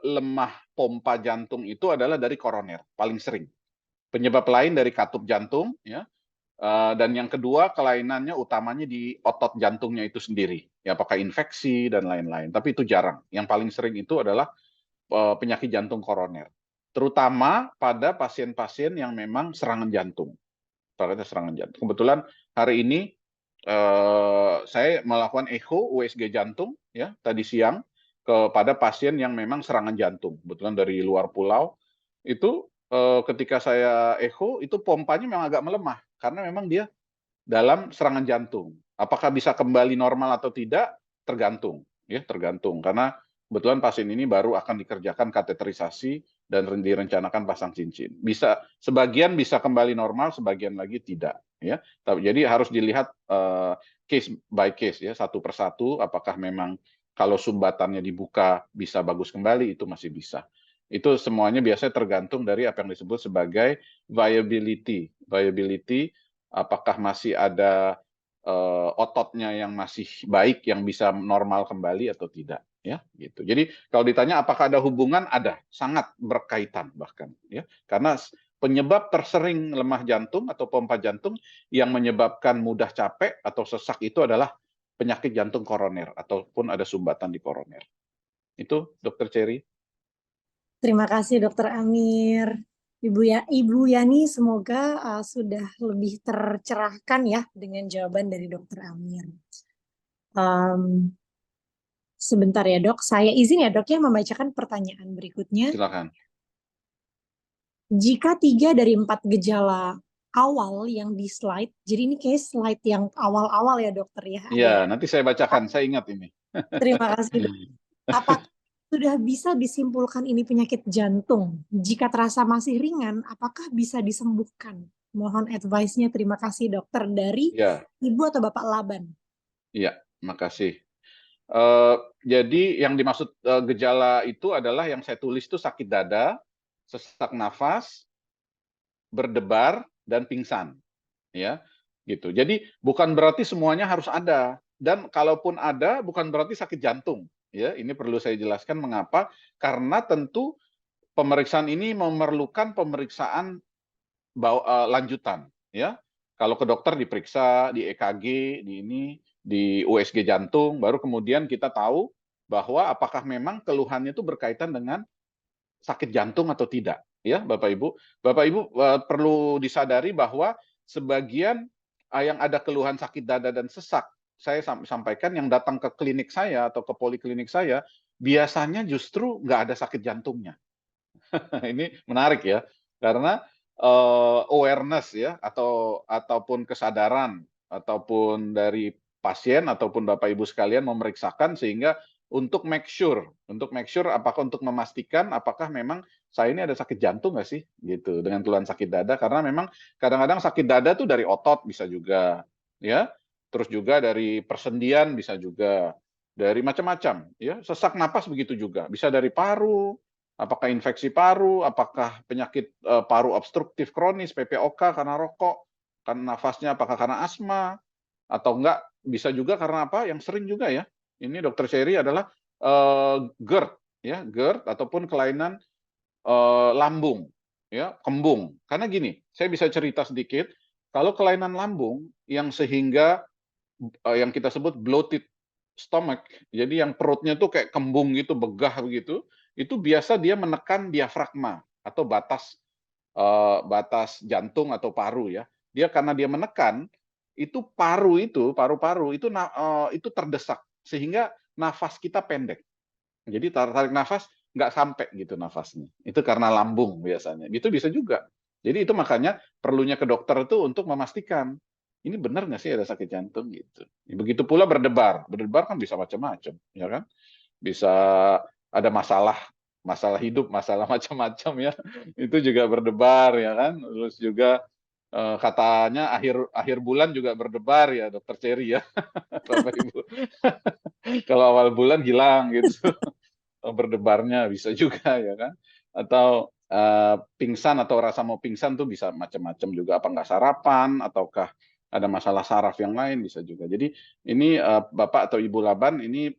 lemah pompa jantung itu adalah dari koroner paling sering. Penyebab lain dari katup jantung ya. Dan yang kedua kelainannya utamanya di otot jantungnya itu sendiri. Ya apakah infeksi dan lain-lain. Tapi itu jarang. Yang paling sering itu adalah penyakit jantung koroner. Terutama pada pasien-pasien yang memang serangan jantung. Kebetulan hari ini saya melakukan echo USG jantung ya tadi siang kepada pasien yang memang serangan jantung. Kebetulan dari luar pulau itu ketika saya echo itu pompanya memang agak melemah karena memang dia dalam serangan jantung. Apakah bisa kembali normal atau tidak tergantung ya, tergantung karena kebetulan pasien ini baru akan dikerjakan kateterisasi dan direncanakan pasang cincin. Bisa sebagian bisa kembali normal, sebagian lagi tidak ya. Jadi harus dilihat case by case ya, satu persatu apakah memang kalau sumbatannya dibuka bisa bagus kembali itu masih bisa. Itu semuanya biasanya tergantung dari apa yang disebut sebagai viability. Viability apakah masih ada ototnya yang masih baik yang bisa normal kembali atau tidak ya gitu. Jadi kalau ditanya apakah ada hubungan, ada, sangat berkaitan bahkan ya. Karena penyebab tersering lemah jantung atau pompa jantung yang menyebabkan mudah capek atau sesak itu adalah penyakit jantung koroner ataupun ada sumbatan di koroner. Itu Dr. Cherry. Terima kasih Dr. Amir. Ibu Yani semoga sudah lebih tercerahkan ya dengan jawaban dari Dr. Amir. Sebentar ya dok, saya izin ya dok ya membacakan pertanyaan berikutnya. Silakan. Jika 3 dari 4 gejala awal yang di slide, jadi ini kayak slide yang awal-awal ya dokter ya? Iya, nanti saya bacakan, saya ingat ini. Terima kasih dok. Apakah sudah bisa disimpulkan ini penyakit jantung? Jika terasa masih ringan, apakah bisa disembuhkan? Mohon advice-nya. Terima kasih dokter. Dari ya. Ibu atau Bapak Laban? Iya, makasih. Jadi yang dimaksud gejala itu adalah yang saya tulis itu sakit dada, sesak nafas, berdebar, dan pingsan. Ya, gitu. Jadi bukan berarti semuanya harus ada. Dan kalaupun ada, bukan berarti sakit jantung. Ya, ini perlu saya jelaskan mengapa. Karena tentu pemeriksaan ini memerlukan pemeriksaan lanjutan. Ya, kalau ke dokter diperiksa di EKG, di USG jantung, baru kemudian kita tahu bahwa apakah memang keluhannya itu berkaitan dengan sakit jantung atau tidak. Ya, Bapak Ibu. Bapak Ibu perlu disadari bahwa sebagian yang ada keluhan sakit dada dan sesak, saya sampaikan yang datang ke klinik saya atau ke poliklinik saya, biasanya justru nggak ada sakit jantungnya. Ini menarik ya, karena awareness ya ataupun kesadaran ataupun dari pasien ataupun Bapak Ibu sekalian memeriksakan sehingga untuk make sure apakah untuk memastikan apakah memang saya ini ada sakit jantung nggak sih gitu dengan keluhan sakit dada, karena memang kadang-kadang sakit dada tuh dari otot bisa juga ya, terus juga dari persendian bisa juga, dari macam-macam ya, sesak napas begitu juga, bisa dari paru. Apakah infeksi paru, apakah penyakit paru obstruktif kronis, PPOK karena rokok, karena nafasnya apakah karena asma, atau enggak bisa juga karena apa, yang sering juga ya, ini Dr. Cherry adalah GERD, ya, GERD ataupun kelainan lambung. ya, kembung. Karena gini, saya bisa cerita sedikit, kalau kelainan lambung yang sehingga yang kita sebut bloated stomach, jadi yang perutnya tuh kayak kembung gitu, begah begitu, itu biasa dia menekan diafragma atau batas jantung atau paru ya. Dia karena dia menekan, itu paru-paru itu terdesak sehingga nafas kita pendek. Jadi tarik nafas nggak sampai gitu nafasnya. Itu karena lambung biasanya. Itu bisa juga. Jadi itu makanya perlunya ke dokter itu untuk memastikan ini benar nggak sih ada sakit jantung gitu. Begitu pula berdebar. Berdebar kan bisa macam-macam, ya kan? Bisa ada masalah hidup, masalah macam-macam ya. Itu juga berdebar ya kan. Terus juga katanya akhir bulan juga berdebar ya, Dokter Cherry ya, Bapak Ibu. Kalau awal bulan hilang gitu. Berdebarnya bisa juga ya kan, atau pingsan atau rasa mau pingsan tuh bisa macam-macam juga, apa nggak sarapan ataukah ada masalah saraf yang lain bisa juga. Jadi ini Bapak atau Ibu Laban ini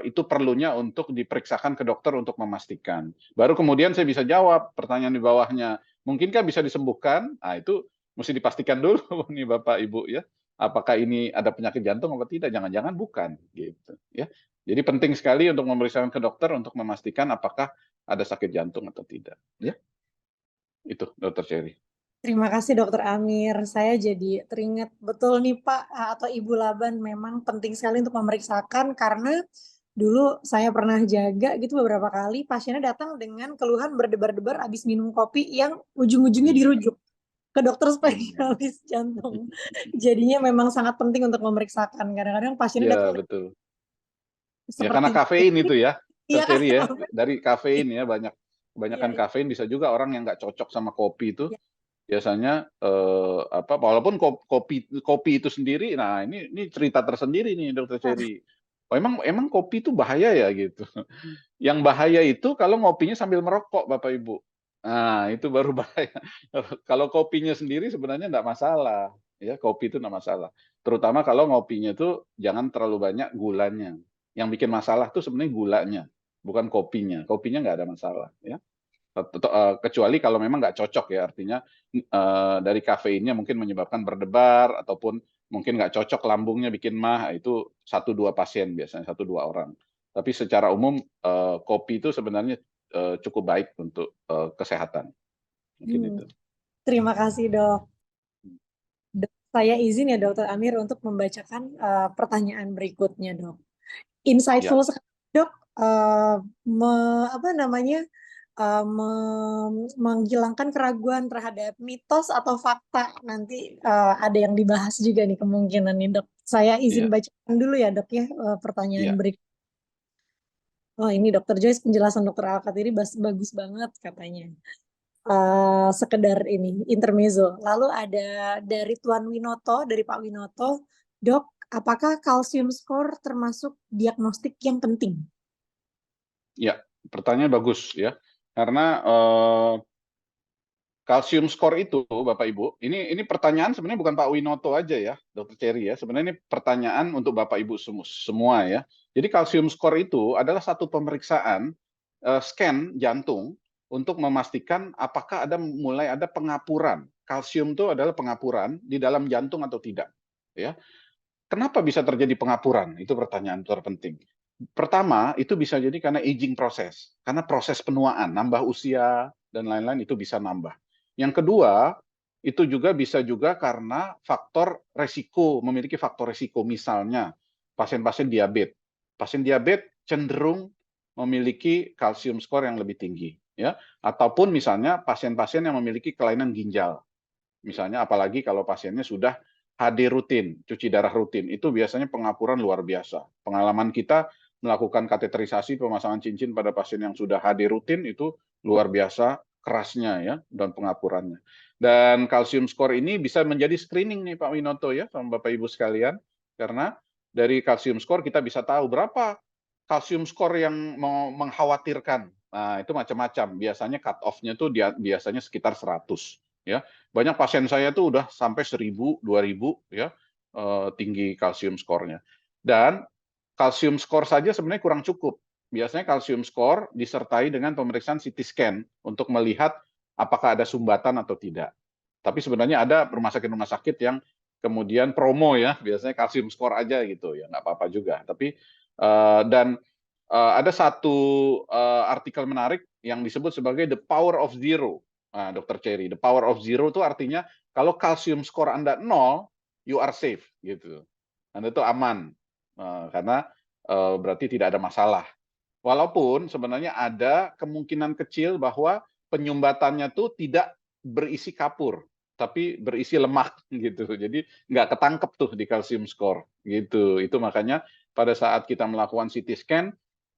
itu perlunya untuk diperiksakan ke dokter untuk memastikan. Baru kemudian saya bisa jawab pertanyaan di bawahnya. Mungkinkah bisa disembuhkan? Nah, itu mesti dipastikan dulu nih Bapak Ibu ya. Apakah ini ada penyakit jantung atau tidak? Jangan-jangan bukan gitu ya. Jadi penting sekali untuk memeriksakan ke dokter untuk memastikan apakah ada sakit jantung atau tidak. Ya, itu Dokter Cherry. Terima kasih Dokter Amir. Saya jadi teringat betul nih Pak atau Ibu Laban, memang penting sekali untuk memeriksakan karena dulu saya pernah jaga gitu beberapa kali pasiennya datang dengan keluhan berdebar-debar habis minum kopi yang ujung-ujungnya dirujuk ke dokter spesialis jantung. Jadinya memang sangat penting untuk memeriksakan. Kadang-kadang pasiennya Ya, datang betul. Ya, seperti karena kafein itu ya, iya kan? Cherry ya, dari kafein ya, kebanyakan Iya, kafein bisa juga orang yang nggak cocok sama kopi itu iya. biasanya walaupun kopi itu sendiri, nah ini cerita tersendiri nih Dokter Cherry. Oh, emang kopi itu bahaya ya gitu. Yang bahaya itu kalau ngopinya sambil merokok Bapak Ibu. Nah, itu baru bahaya. Kalau kopinya sendiri sebenarnya nggak masalah, ya kopi itu nggak masalah. Terutama kalau ngopinya itu jangan terlalu banyak gulanya. Yang bikin masalah tuh sebenarnya gulanya, bukan kopinya. Kopinya nggak ada masalah, ya. Kecuali kalau memang nggak cocok ya, artinya dari kafeinnya mungkin menyebabkan berdebar ataupun mungkin nggak cocok lambungnya bikin mah, itu 1-2 pasien biasanya, 1-2 orang. Tapi secara umum kopi itu sebenarnya cukup baik untuk kesehatan. Mungkin itu. Terima kasih Dok. Saya izin ya Dokter Amir untuk membacakan pertanyaan berikutnya Dok. Insightful Ya. sekali Dok, menghilangkan keraguan terhadap mitos atau fakta. Nanti ada yang dibahas juga nih kemungkinan nih Dok. Saya izin bacakan dulu ya Dok ya pertanyaan berikut. Oh ini Dokter Joyce, penjelasan Dokter Alkat ini bagus banget katanya. Sekedar ini intermezzo. Lalu ada dari Tuan Winoto, dari Pak Winoto, Dok, apakah kalsium score termasuk diagnostik yang penting? Ya, pertanyaan bagus ya. Karena kalsium score itu, Bapak Ibu, ini pertanyaan sebenarnya bukan Pak Winoto aja ya, Dokter Cherry ya. Sebenarnya ini pertanyaan untuk Bapak Ibu semua ya. Jadi kalsium score itu adalah satu pemeriksaan scan jantung untuk memastikan apakah mulai ada pengapuran. Kalsium itu adalah pengapuran di dalam jantung atau tidak. Ya. Kenapa bisa terjadi pengapuran? Itu pertanyaan terpenting. Pertama, itu bisa jadi karena aging proses. Karena proses penuaan, nambah usia, dan lain-lain itu bisa nambah. Yang kedua, itu juga bisa juga karena faktor resiko, memiliki faktor resiko. Misalnya, pasien-pasien diabetes. Pasien diabetes cenderung memiliki kalsium score yang lebih tinggi. Ya, ataupun misalnya pasien-pasien yang memiliki kelainan ginjal. Misalnya, apalagi kalau pasiennya sudah HD rutin, cuci darah rutin, itu biasanya pengapuran luar biasa. Pengalaman kita melakukan kateterisasi pemasangan cincin pada pasien yang sudah HD rutin itu luar biasa kerasnya ya dan pengapurannya. Dan kalsium score ini bisa menjadi screening nih Pak Winoto ya sama Bapak Ibu sekalian, karena dari kalsium score kita bisa tahu berapa kalsium score yang mengkhawatirkan. Nah, itu macam-macam. Biasanya cut off-nya tuh biasanya sekitar 100 ya. Banyak pasien saya tuh udah sampai 1000, 2000 ya tinggi kalsium skornya. Dan kalsium skor saja sebenarnya kurang cukup. Biasanya kalsium skor disertai dengan pemeriksaan CT scan untuk melihat apakah ada sumbatan atau tidak. Tapi sebenarnya ada rumah sakit yang kemudian promo ya, biasanya kalsium score aja gitu, ya nggak apa-apa juga. Tapi ada satu artikel menarik yang disebut sebagai the power of zero. Nah, Dr. Cherry, the power of zero itu artinya kalau kalsium skor Anda 0, you are safe gitu. Anda itu aman karena berarti tidak ada masalah. Walaupun sebenarnya ada kemungkinan kecil bahwa penyumbatannya tuh tidak berisi kapur, tapi berisi lemak gitu. Jadi nggak ketangkep tuh di kalsium score gitu. Itu makanya pada saat kita melakukan CT scan,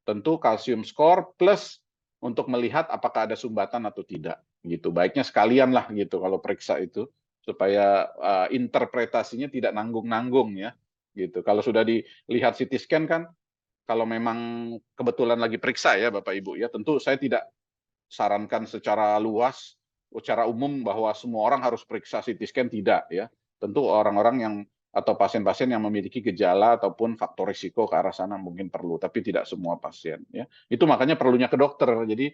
tentu kalsium score plus untuk melihat apakah ada sumbatan atau tidak gitu. Baiknya sekalian lah gitu kalau periksa itu supaya interpretasinya tidak nanggung-nanggung ya gitu. Kalau sudah dilihat CT scan kan, kalau memang kebetulan lagi periksa ya Bapak Ibu ya, tentu saya tidak sarankan secara luas, secara umum bahwa semua orang harus periksa CT scan, tidak ya. Tentu orang-orang yang atau pasien-pasien yang memiliki gejala ataupun faktor risiko ke arah sana mungkin perlu, tapi tidak semua pasien ya. Itu makanya perlunya ke dokter. Jadi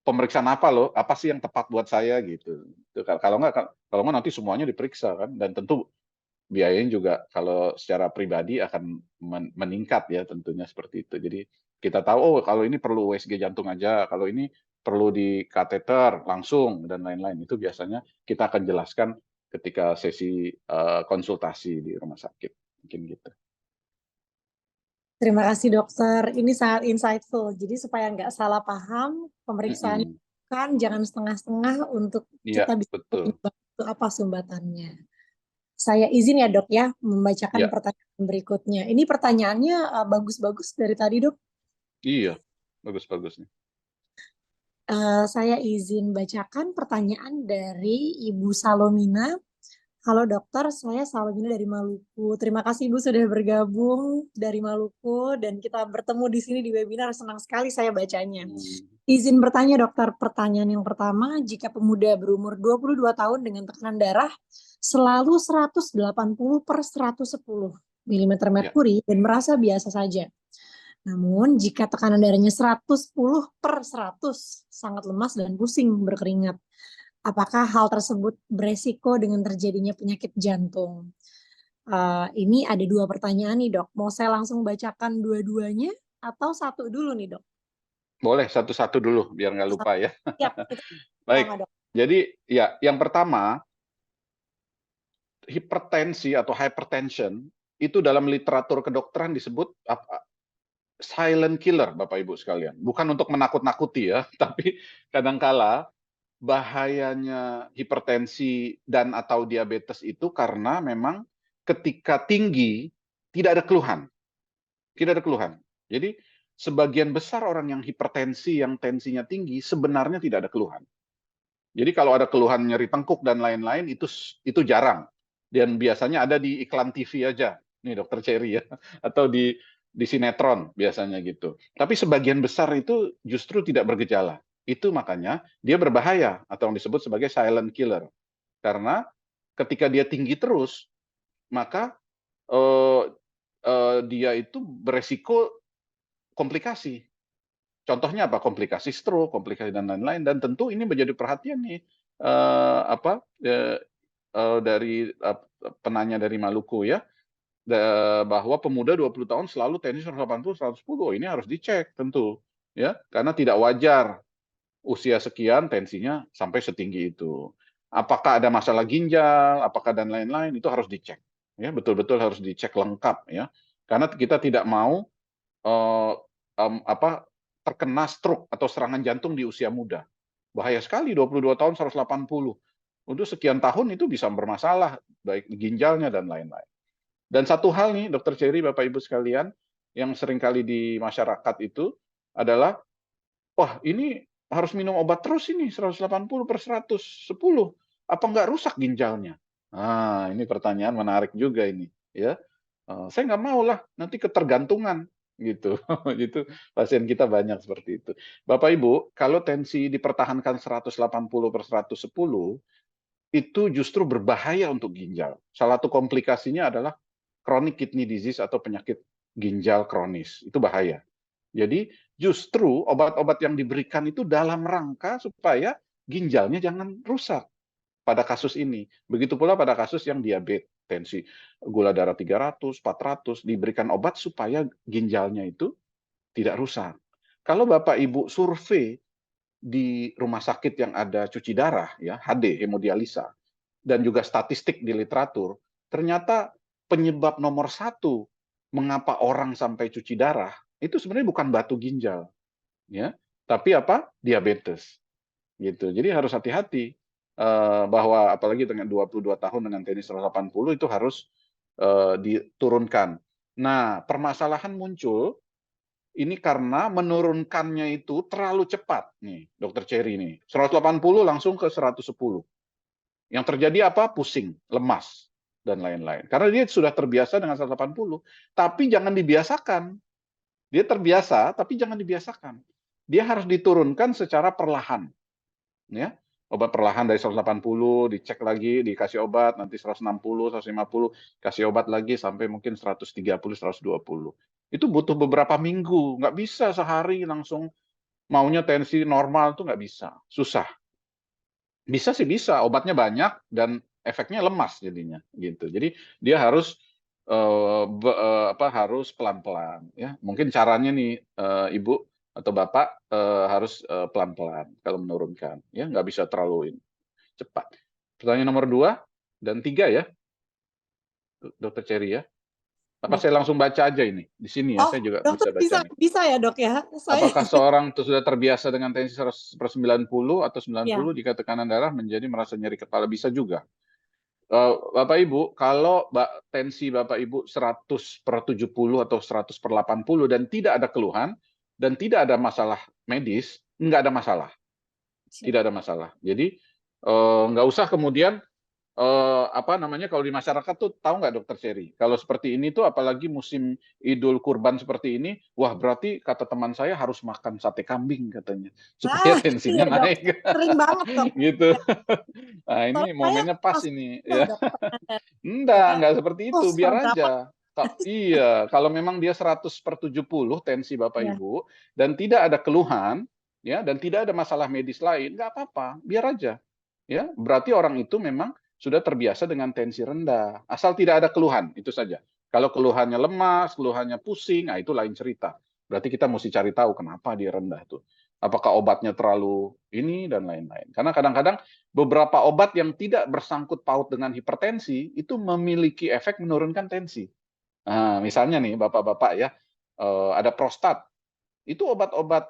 pemeriksaan apa loh? Apa sih yang tepat buat saya gitu. Kalau nggak nanti semuanya diperiksa kan, dan tentu biayanya juga kalau secara pribadi akan meningkat ya tentunya seperti itu. Jadi kita tahu oh kalau ini perlu USG jantung aja, kalau ini perlu di kateter langsung dan lain-lain. Itu biasanya kita akan jelaskan ketika sesi konsultasi di rumah sakit. Mungkin gitu. Terima kasih dokter, ini sangat insightful. Jadi supaya nggak salah paham, pemeriksaan kan jangan setengah-setengah untuk kita bisa betul. itu apa sumbatannya. Saya izin ya dok ya, membacakan Ya. pertanyaan berikutnya. Ini pertanyaannya bagus-bagus dari tadi dok. Iya, bagus-bagus nih. Saya izin bacakan pertanyaan dari Ibu Salomina. Halo dokter, saya Salomina dari Maluku. Terima kasih Ibu sudah bergabung dari Maluku dan kita bertemu di sini di webinar. Senang sekali saya bacanya. Izin bertanya dokter, pertanyaan yang pertama, jika pemuda berumur 22 tahun dengan tekanan darah selalu 180/110 mm merkuri dan merasa biasa saja. Namun jika tekanan darahnya 110/100 sangat lemas dan pusing berkeringat, apakah hal tersebut beresiko dengan terjadinya penyakit jantung? Ini ada dua pertanyaan nih dok. Mau saya langsung bacakan dua-duanya atau satu dulu nih dok? Boleh satu-satu dulu biar nggak lupa ya. Siap, itu Baik. pertama, dok. Jadi ya yang pertama, hipertensi atau hypertension itu dalam literatur kedokteran disebut silent killer, Bapak Ibu sekalian. Bukan untuk menakut-nakuti ya, tapi kadangkala bahayanya hipertensi dan atau diabetes itu karena memang ketika tinggi tidak ada keluhan. Tidak ada keluhan. Jadi sebagian besar orang yang hipertensi yang tensinya tinggi sebenarnya tidak ada keluhan. Jadi kalau ada keluhan nyeri tengkuk dan lain-lain itu jarang. Dan biasanya ada di iklan TV aja. Nih Dokter Cherry ya, atau di sinetron biasanya gitu. Tapi sebagian besar itu justru tidak bergejala. Itu makanya dia berbahaya atau yang disebut sebagai silent killer. Karena ketika dia tinggi terus, maka dia itu beresiko komplikasi. Contohnya apa? Komplikasi stroke, komplikasi dan lain-lain. Dan tentu ini menjadi perhatian nih dari penanya dari Maluku ya, bahwa pemuda 20 tahun selalu tensi 180/110. Ini harus dicek tentu ya, karena tidak wajar usia sekian tensinya sampai setinggi itu. Apakah ada masalah ginjal, apakah dan lain-lain, itu harus dicek ya, betul-betul harus dicek lengkap ya, karena kita tidak mau terkena stroke atau serangan jantung di usia muda. Bahaya sekali 22 tahun 180. Untuk sekian tahun itu bisa bermasalah baik ginjalnya dan lain-lain. Dan satu hal nih Dokter Cherry, Bapak Ibu sekalian, yang seringkali di masyarakat itu adalah, wah ini harus minum obat terus ini 180/110. Apa nggak rusak ginjalnya? Nah, ini pertanyaan menarik juga ini ya. Saya nggak mau lah nanti ketergantungan gitu. Itu pasien kita banyak seperti itu. Bapak Ibu, kalau tensi dipertahankan 180/110 itu justru berbahaya untuk ginjal. Salah satu komplikasinya adalah chronic kidney disease atau penyakit ginjal kronis. Itu bahaya. Jadi justru obat-obat yang diberikan itu dalam rangka supaya ginjalnya jangan rusak pada kasus ini. Begitu pula pada kasus yang diabetes, tensi gula darah 300, 400, diberikan obat supaya ginjalnya itu tidak rusak. Kalau Bapak Ibu survei di rumah sakit yang ada cuci darah, ya HD, hemodialisa, dan juga statistik di literatur, ternyata penyebab nomor 1 mengapa orang sampai cuci darah itu sebenarnya bukan batu ginjal, ya, tapi apa? Diabetes, gitu. Jadi harus hati-hati bahwa apalagi dengan 22 tahun dengan TNI 180 itu harus diturunkan. Nah, permasalahan muncul ini karena menurunkannya itu terlalu cepat nih, Dokter Cherry nih. 180 langsung ke 110. Yang terjadi apa? Pusing, lemas, dan lain-lain. Karena dia sudah terbiasa dengan 180. Tapi jangan dibiasakan. Dia terbiasa, tapi jangan dibiasakan. Dia harus diturunkan secara perlahan. Ya, obat perlahan dari 180, dicek lagi, dikasih obat, nanti 160, 150, kasih obat lagi sampai mungkin 130, 120. Itu butuh beberapa minggu, nggak bisa sehari langsung maunya tensi normal tuh nggak bisa, susah. Bisa sih bisa, obatnya banyak dan efeknya lemas jadinya, gitu. Jadi dia harus harus pelan-pelan, ya. Mungkin caranya nih Ibu atau Bapak harus pelan-pelan kalau menurunkan, ya nggak bisa terlalu cepat. Pertanyaan nomor 2 dan 3 ya, Dokter Cherry ya. Apa saya langsung baca aja ini di sini ya? Oh, Saya juga dokter bisa baca nih. bisa ya dok ya? Apakah seorang itu sudah terbiasa dengan tensi 100/90 atau 90 Ya. jika tekanan darah menjadi merasa nyeri kepala? Bisa juga. Bapak Ibu, kalau tensi Bapak Ibu 100/70 atau 100/80 dan tidak ada keluhan dan tidak ada masalah medis, nggak ada masalah. Tidak ada masalah. Jadi nggak usah kemudian kalau di masyarakat tuh tahu nggak Dokter Cherry, kalau seperti ini tuh apalagi musim Idul Kurban seperti ini, wah berarti kata teman saya harus makan sate kambing katanya, supaya tensinya iya, naik. Sering banget dok. Gitu. Nah ini momennya pas ini. Ya. Enggak seperti itu, biar aja. Iya, kalau memang dia 100/70 tensi Bapak Ibu, dan tidak ada keluhan, ya, dan tidak ada masalah medis lain, nggak apa-apa, biar aja. Ya, berarti orang itu memang sudah terbiasa dengan tensi rendah. Asal tidak ada keluhan, itu saja. Kalau keluhannya lemas, keluhannya pusing, nah itu lain cerita. Berarti kita mesti cari tahu kenapa dia rendah tuh. Apakah obatnya terlalu ini dan lain-lain. Karena kadang-kadang beberapa obat yang tidak bersangkut paut dengan hipertensi itu memiliki efek menurunkan tensi. Nah, misalnya nih Bapak-bapak ya, ada prostat. Itu obat-obat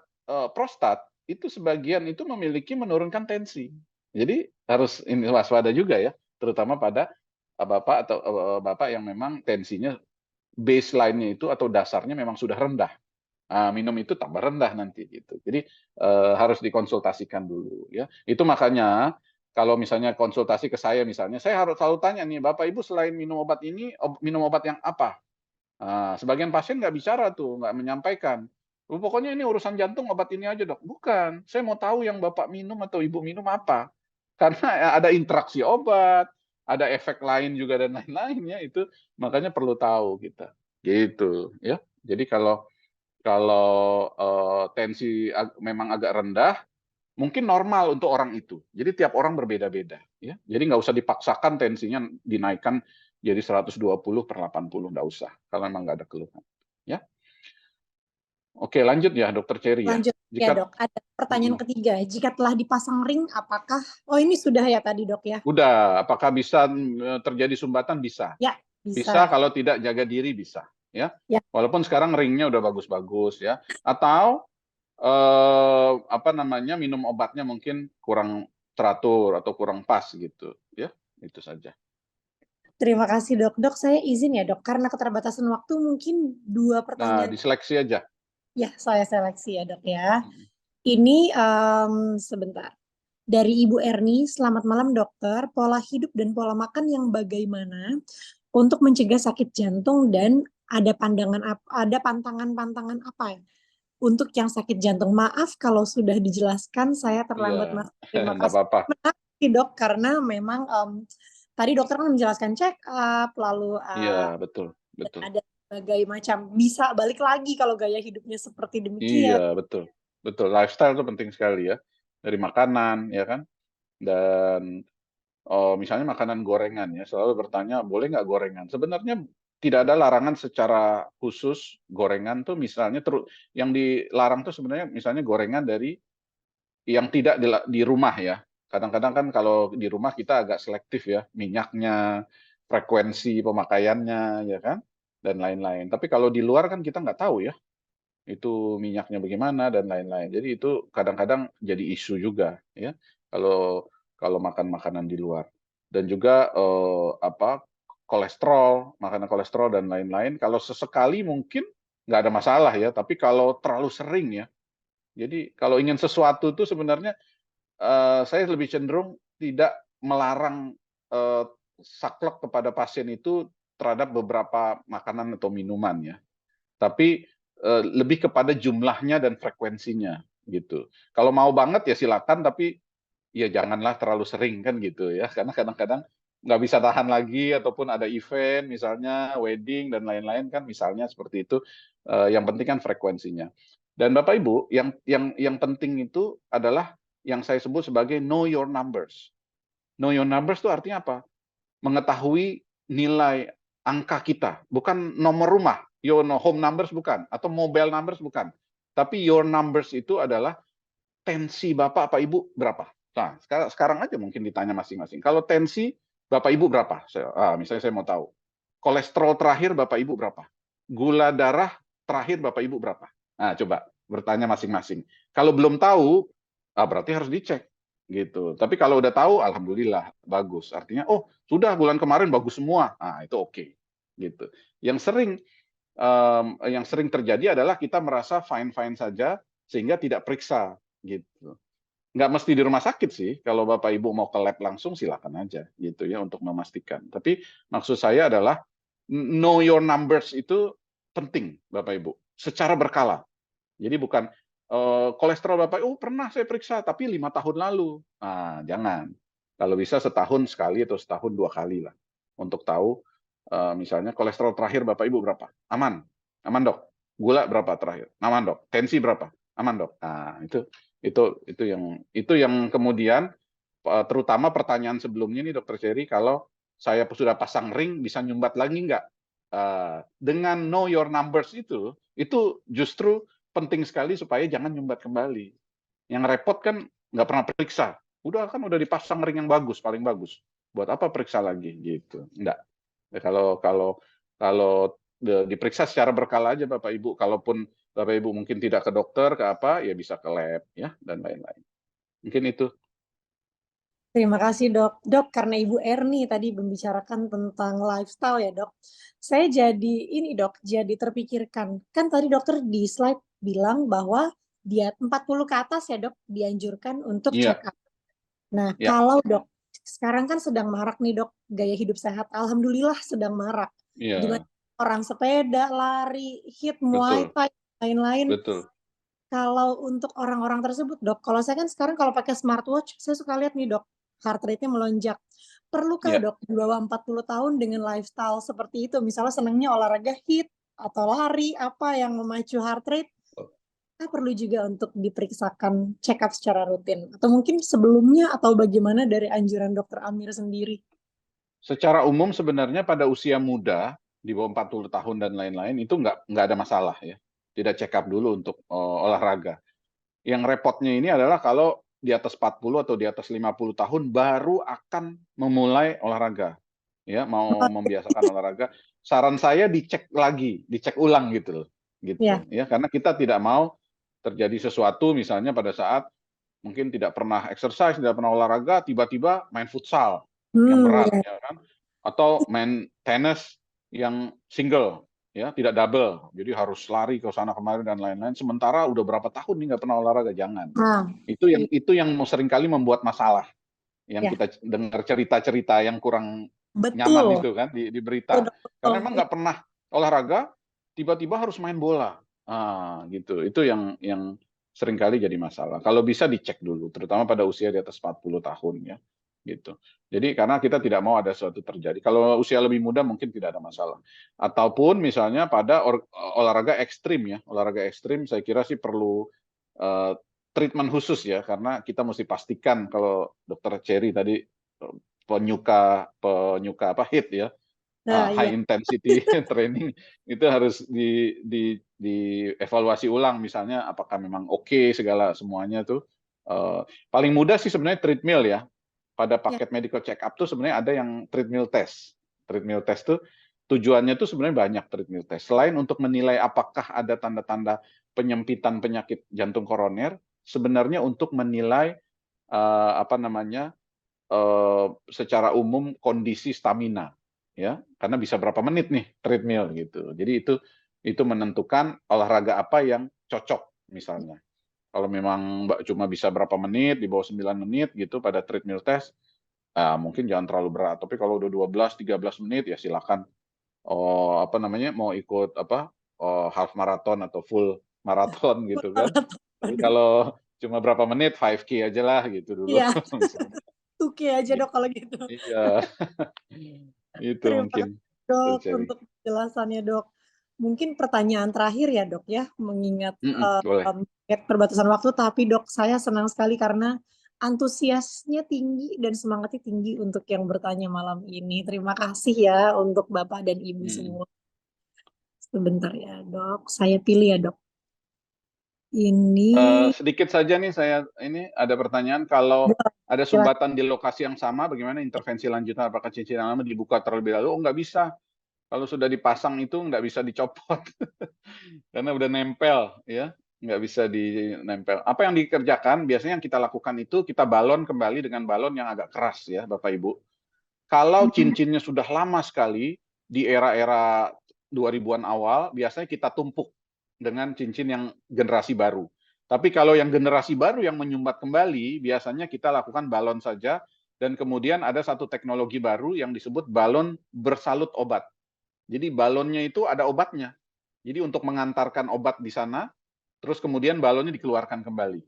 prostat itu sebagian itu memiliki menurunkan tensi. Jadi harus ini waspada juga ya, terutama pada Bapak atau Bapak yang memang tensinya baseline-nya itu atau dasarnya memang sudah rendah. Minum itu tambah rendah nanti gitu. Jadi harus dikonsultasikan dulu ya. Itu makanya kalau misalnya konsultasi ke saya misalnya, saya harus selalu tanya nih, Bapak Ibu selain minum obat ini, minum obat yang apa? Sebagian pasien nggak bicara tuh, nggak menyampaikan. Pokoknya ini urusan jantung obat ini aja dok. Bukan, saya mau tahu yang Bapak minum atau Ibu minum apa. Karena ada interaksi obat, ada efek lain juga dan lain-lain ya, itu makanya perlu tahu kita. Gitu ya. Jadi kalau tensi memang agak rendah, mungkin normal untuk orang itu. Jadi tiap orang berbeda-beda ya. Jadi nggak usah dipaksakan tensinya dinaikkan jadi 120/80, nggak usah kalau memang nggak ada keluhan ya. Oke, lanjut ya Dokter Cherry ya. Lanjut ya dok, ada pertanyaan ketiga. Jika telah dipasang ring, apakah ini sudah ya tadi dok ya? Udah, apakah bisa terjadi sumbatan? Bisa. Ya, bisa kalau tidak jaga diri bisa ya. Walaupun sekarang ringnya udah bagus-bagus ya. Atau minum obatnya mungkin kurang teratur atau kurang pas gitu ya. Itu saja. Terima kasih dok. Dok, saya izin ya dok, karena keterbatasan waktu mungkin 2 pertanyaan. Nah, diseleksi aja. Ya, saya seleksi ya dok ya. Ini sebentar. Dari Ibu Erni, selamat malam dokter. Pola hidup dan pola makan yang bagaimana untuk mencegah sakit jantung dan ada pantangan-pantangan apa ya untuk yang sakit jantung? Maaf kalau sudah dijelaskan, saya terlambat mas. Terima kasih. Menarik dok, karena memang tadi dokter kan menjelaskan check up, lalu betul. ada berbagai macam, bisa balik lagi kalau gaya hidupnya seperti demikian. Iya, betul. Lifestyle itu penting sekali ya. dari makanan, ya kan? Dan misalnya makanan gorengan ya, selalu bertanya boleh nggak gorengan? Sebenarnya tidak ada larangan secara khusus gorengan tuh misalnya yang dilarang tuh sebenarnya misalnya gorengan dari yang tidak di rumah ya. Kadang-kadang kan kalau di rumah kita agak selektif ya, minyaknya, frekuensi pemakaiannya, ya kan, dan lain-lain. Tapi kalau di luar kan kita nggak tahu ya, itu minyaknya bagaimana dan lain-lain. Jadi itu kadang-kadang jadi isu juga ya, kalau kalau makan makanan di luar. Dan juga kolesterol, makanan kolesterol dan lain-lain. Kalau sesekali mungkin nggak ada masalah ya, tapi kalau terlalu sering ya. Jadi kalau ingin sesuatu itu sebenarnya saya lebih cenderung tidak melarang saklek kepada pasien itu terhadap beberapa makanan atau minuman ya. Tapi lebih kepada jumlahnya dan frekuensinya gitu. Kalau mau banget ya silakan, tapi ya janganlah terlalu sering kan gitu ya. Karena kadang-kadang nggak bisa tahan lagi ataupun ada event misalnya wedding dan lain-lain kan misalnya seperti itu. Yang penting kan frekuensinya. Dan Bapak Ibu, yang penting itu adalah yang saya sebut sebagai know your numbers. Know your numbers itu artinya apa? Mengetahui nilai angka kita, bukan nomor rumah, your home numbers bukan, atau mobile numbers bukan. Tapi your numbers itu adalah tensi Bapak apa Ibu berapa. Nah, sekarang aja mungkin ditanya masing-masing. Kalau tensi Bapak Ibu berapa? Misalnya saya mau tahu. Kolesterol terakhir Bapak Ibu berapa? Gula darah terakhir Bapak Ibu berapa? Nah, coba bertanya masing-masing. Kalau belum tahu, berarti harus dicek gitu. Tapi kalau udah tahu, alhamdulillah bagus. Artinya, oh sudah bulan kemarin bagus semua. Nah, itu oke. Gitu. Yang sering terjadi adalah kita merasa fine-fine saja sehingga tidak periksa gitu. Nggak mesti di rumah sakit sih. Kalau Bapak Ibu mau ke lab langsung silakan aja gitu ya untuk memastikan. Tapi maksud saya adalah know your numbers itu penting Bapak Ibu secara berkala. Jadi bukan kolesterol Bapak, pernah saya periksa tapi 5 tahun lalu. Nah, jangan. Kalau bisa setahun sekali atau setahun 2 kali lah untuk tahu misalnya kolesterol terakhir Bapak Ibu berapa? Aman. Aman, Dok. Gula berapa terakhir? Aman, Dok. Tensi berapa? Aman, Dok. Nah, itu yang kemudian terutama pertanyaan sebelumnya nih Dokter Cherry, kalau saya sudah pasang ring bisa nyumbat lagi nggak? Dengan know your numbers itu justru penting sekali supaya jangan nyumbat kembali. Yang repot kan nggak pernah periksa. Udah dipasang ring yang bagus, paling bagus. Buat apa periksa lagi gitu? Enggak. Kalau diperiksa secara berkala aja Bapak Ibu. Kalaupun Bapak Ibu mungkin tidak ke dokter, ke apa, ya bisa ke lab ya dan lain-lain. Mungkin itu. Terima kasih dok. Dok, karena Ibu Erni tadi membicarakan tentang lifestyle ya dok. Saya jadi terpikirkan. Kan tadi dokter di slide bilang bahwa diet 40 ke atas ya dok dianjurkan untuk check up. Nah, kalau dok, sekarang kan sedang marak nih dok, gaya hidup sehat. Alhamdulillah sedang marak. Di mana orang sepeda, lari, hit, muay thai, lain-lain. Betul. Kalau untuk orang-orang tersebut dok, kalau saya kan sekarang kalau pakai smartwatch, saya suka lihat nih dok, heart rate-nya melonjak. Perlukah dok di bawah 40 tahun dengan lifestyle seperti itu? Misalnya senangnya olahraga hit atau lari, apa yang memacu heart rate? Kita perlu juga untuk diperiksakan check up secara rutin. Atau mungkin sebelumnya atau bagaimana dari anjuran dokter Amir sendiri? Secara umum sebenarnya pada usia muda, di bawah 40 tahun dan lain-lain, itu nggak ada masalah ya. Tidak check up dulu untuk olahraga. Yang repotnya ini adalah kalau di atas 40 atau di atas 50 tahun baru akan memulai olahraga. Ya, mau membiasakan olahraga. Saran saya dicek ulang gitu loh. Gitu. Ya, karena kita tidak mau terjadi sesuatu misalnya pada saat mungkin tidak pernah exercise, tidak pernah olahraga, tiba-tiba main futsal yang berat ya kan, atau main tenis yang single ya, tidak double, jadi harus lari ke sana kemari dan lain-lain, sementara udah berapa tahun nih nggak pernah olahraga. Jangan. Itu yang seringkali membuat masalah, yang kita dengar cerita-cerita yang kurang nyaman itu kan di berita, karena emang nggak pernah olahraga tiba-tiba harus main bola. Gitu, itu yang seringkali jadi masalah. Kalau bisa dicek dulu, terutama pada usia di atas 40 tahun ya, gitu. Jadi karena kita tidak mau ada sesuatu terjadi. Kalau usia lebih muda mungkin tidak ada masalah. Ataupun misalnya pada olahraga ekstrim ya, olahraga ekstrim saya kira sih perlu treatment khusus ya, karena kita mesti pastikan kalau Dokter Cherry tadi penyuka apa HIIT ya, Nah, high iya. intensity training itu harus dievaluasi ulang, misalnya apakah memang oke segala semuanya tuh. Paling mudah sih sebenarnya treadmill ya. Pada paket medical check up tuh sebenarnya ada yang treadmill test. Treadmill test tuh tujuannya tuh sebenarnya banyak treadmill test. Selain untuk menilai apakah ada tanda-tanda penyempitan penyakit jantung koroner, sebenarnya untuk menilai secara umum kondisi stamina, ya, karena bisa berapa menit nih treadmill gitu. Jadi itu menentukan olahraga apa yang cocok misalnya. Kalau memang Mbak cuma bisa berapa menit, di bawah 9 menit gitu pada treadmill test, mungkin jangan terlalu berat. Tapi kalau udah 12-13 menit ya silakan. Mau ikut half marathon atau full marathon gitu kan. Tapi kalau cuma berapa menit 5K aja lah gitu dulu. Iya. Misalnya. 2K aja dok kalau gitu. Iya. Itu Terima mungkin. kasih dok Cherry. untuk penjelasannya dok. Mungkin pertanyaan terakhir ya dok ya, mengingat Boleh. perbatasan waktu, tapi dok saya senang sekali karena antusiasnya tinggi dan semangatnya tinggi untuk yang bertanya malam ini. Terima kasih ya untuk Bapak dan Ibu semua. Sebentar ya dok, saya pilih ya dok. Ini Sedikit saja nih ini ada pertanyaan, kalau ada sumbatan di lokasi yang sama, bagaimana intervensi lanjutan? Apakah cincin yang lama dibuka terlebih dahulu? Oh, nggak bisa. Kalau sudah dipasang itu nggak bisa dicopot karena udah nempel ya, nggak bisa dinempel. Apa yang dikerjakan biasanya yang kita lakukan itu kita balon kembali dengan balon yang agak keras ya Bapak Ibu. Kalau cincinnya sudah lama sekali di era-era 2000-an awal, biasanya kita tumpuk dengan cincin yang generasi baru. Tapi kalau yang generasi baru yang menyumbat kembali, biasanya kita lakukan balon saja, dan kemudian ada satu teknologi baru yang disebut balon bersalut obat. Jadi balonnya itu ada obatnya. Jadi untuk mengantarkan obat di sana, terus kemudian balonnya dikeluarkan kembali.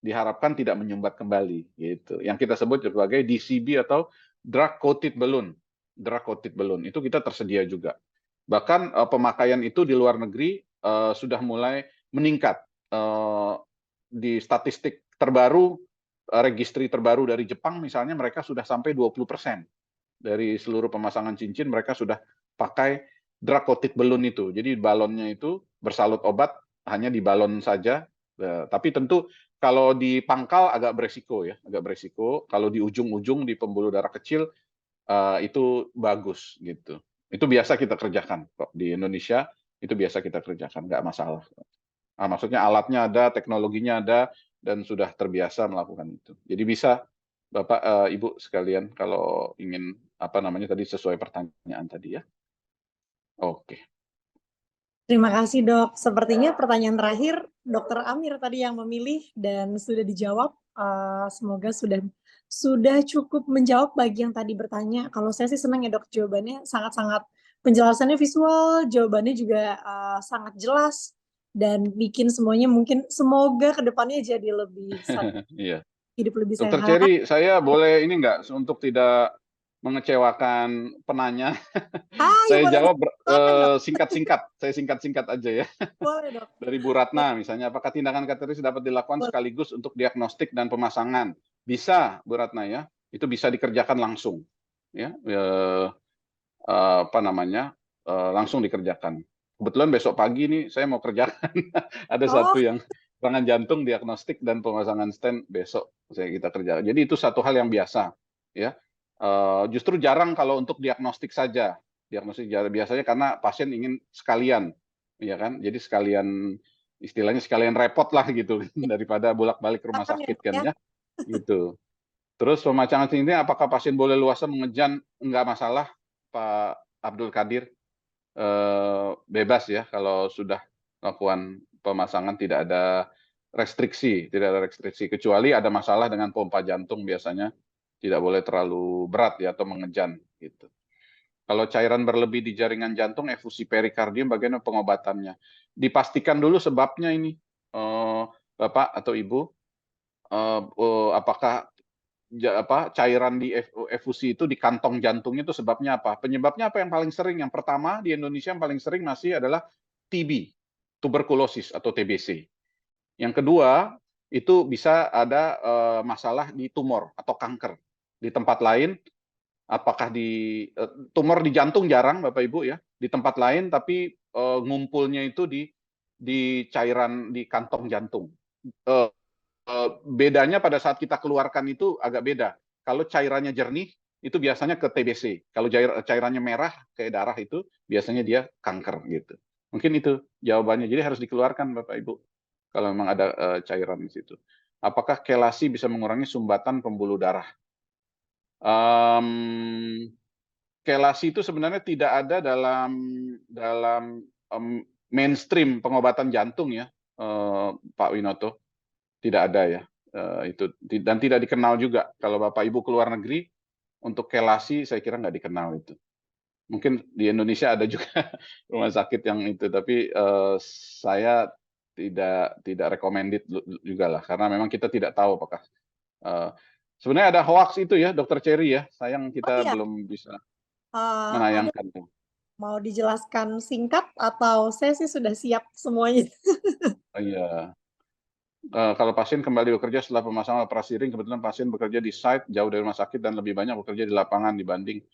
Diharapkan tidak menyumbat kembali. Gitu. Yang kita sebut sebagai DCB atau drug coated balloon. Drug coated balloon itu kita tersedia juga. Bahkan pemakaian itu di luar negeri sudah mulai meningkat. Di statistik terbaru, registry terbaru dari Jepang misalnya, mereka sudah sampai 20% dari seluruh pemasangan cincin mereka sudah pakai drug coated balloon itu. Jadi balonnya itu bersalut obat, hanya di balon saja. Tapi tentu kalau di pangkal agak beresiko ya, agak beresiko. Kalau di ujung-ujung di pembuluh darah kecil itu bagus gitu. Itu biasa kita kerjakan kok di Indonesia, itu biasa kita kerjakan, nggak masalah. Maksudnya alatnya ada, teknologinya ada, dan sudah terbiasa melakukan itu. Jadi bisa Bapak Ibu sekalian kalau ingin tadi sesuai pertanyaan tadi ya. Oke. terima kasih dok. Sepertinya pertanyaan terakhir Dokter Amir tadi yang memilih dan sudah dijawab. Semoga sudah cukup menjawab bagi yang tadi bertanya. Kalau saya sih senang ya dok, jawabannya sangat-sangat, penjelasannya visual, jawabannya juga sangat jelas dan bikin semuanya mungkin semoga kedepannya jadi lebih Iya. hidup lebih Dokter sehat. Cherry, saya boleh ini nggak untuk tidak mengecewakan penanya? Saya jawab singkat-singkat. Saya singkat-singkat aja ya. Boleh dok. Dari Bu Ratna misalnya, apakah tindakan kateteris dapat dilakukan sekaligus untuk diagnostik dan pemasangan? Bisa, Bu Ratna ya. Itu bisa dikerjakan langsung. Ya, langsung dikerjakan. Kebetulan besok pagi nih saya mau kerjakan. Ada satu yang serangan jantung, diagnostik dan pemasangan stent besok kita kerjakan. Jadi itu satu hal yang biasa, ya. Justru jarang kalau untuk diagnostik saja. Diagnostik biasanya karena pasien ingin sekalian, ya kan. Jadi istilahnya sekalian repot lah gitu daripada bolak-balik rumah sakit kan ya. Gitu. Terus pemasangan ini apakah pasien boleh luasa mengejan? Enggak masalah, Pak Abdul Qadir. Bebas ya kalau sudah melakukan pemasangan, tidak ada restriksi, kecuali ada masalah dengan pompa jantung, biasanya tidak boleh terlalu berat ya atau mengejan gitu. Kalau cairan berlebih di jaringan jantung, efusi perikardium, bagaimana pengobatannya? Dipastikan dulu sebabnya ini, Bapak atau Ibu, apakah cairan di efusi itu di kantong jantungnya itu sebabnya apa? Penyebabnya apa yang paling sering? Yang pertama di Indonesia yang paling sering masih adalah TB, tuberkulosis atau TBC. Yang kedua itu bisa ada masalah di tumor atau kanker. Di tempat lain, apakah di tumor di jantung jarang Bapak Ibu ya, di tempat lain tapi ngumpulnya itu di cairan di kantong jantung. Bedanya pada saat kita keluarkan itu agak beda. Kalau cairannya jernih, itu biasanya ke TBC. Kalau cairannya merah, kayak darah itu, biasanya dia kanker gitu. Mungkin itu jawabannya. Jadi harus dikeluarkan Bapak Ibu, kalau memang ada cairan di situ. Apakah kelasi bisa mengurangi sumbatan pembuluh darah? Kelasi itu sebenarnya tidak ada dalam mainstream pengobatan jantung ya, Pak Winoto. Tidak ada ya, itu dan tidak dikenal juga. Kalau Bapak Ibu keluar negeri untuk kelasi, saya kira nggak dikenal itu. Mungkin di Indonesia ada juga rumah sakit yang itu, tapi saya tidak recommended juga lah, karena memang kita tidak tahu apakah sebenarnya ada hoax itu ya, Dokter Cherry ya. Sayang kita iya. belum bisa Ada menayangkan. mau dijelaskan singkat atau saya sih sudah siap semuanya? Iya. Kalau pasien kembali bekerja setelah pemasangan operasi ring, kebetulan pasien bekerja di site jauh dari rumah sakit dan lebih banyak bekerja di lapangan dibanding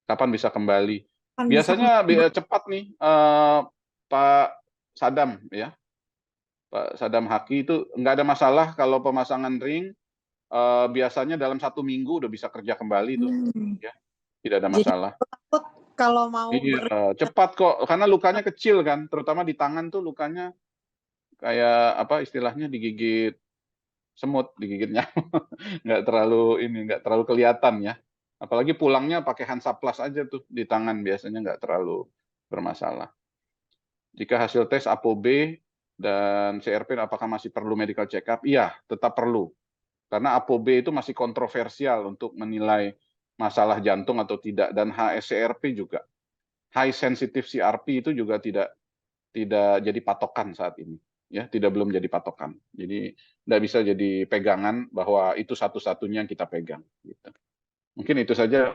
kapan bisa kembali. Kan bisa Biasanya cepat nih, Pak Sadam ya, Pak Sadam Haki itu nggak ada masalah kalau pemasangan ring, biasanya dalam 1 minggu udah bisa kerja kembali tuh, ya, tidak ada Jadi masalah. takut kalau mau Iya, cepat kok, karena lukanya kecil kan, terutama di tangan tuh lukanya kayak apa istilahnya digigit semut, digigit nyamuk, nggak terlalu kelihatan ya. Apalagi pulangnya pakai Hansaplast aja tuh di tangan, biasanya nggak terlalu bermasalah. Jika hasil tes ApoB dan CRP apakah masih perlu medical check up? Iya, tetap perlu. Karena ApoB itu masih kontroversial untuk menilai masalah jantung atau tidak, dan HSCRP juga. High sensitive CRP itu juga tidak jadi patokan saat ini. Ya, belum jadi patokan. Jadi tidak bisa jadi pegangan bahwa itu satu-satunya yang kita pegang. Gitu. Mungkin itu saja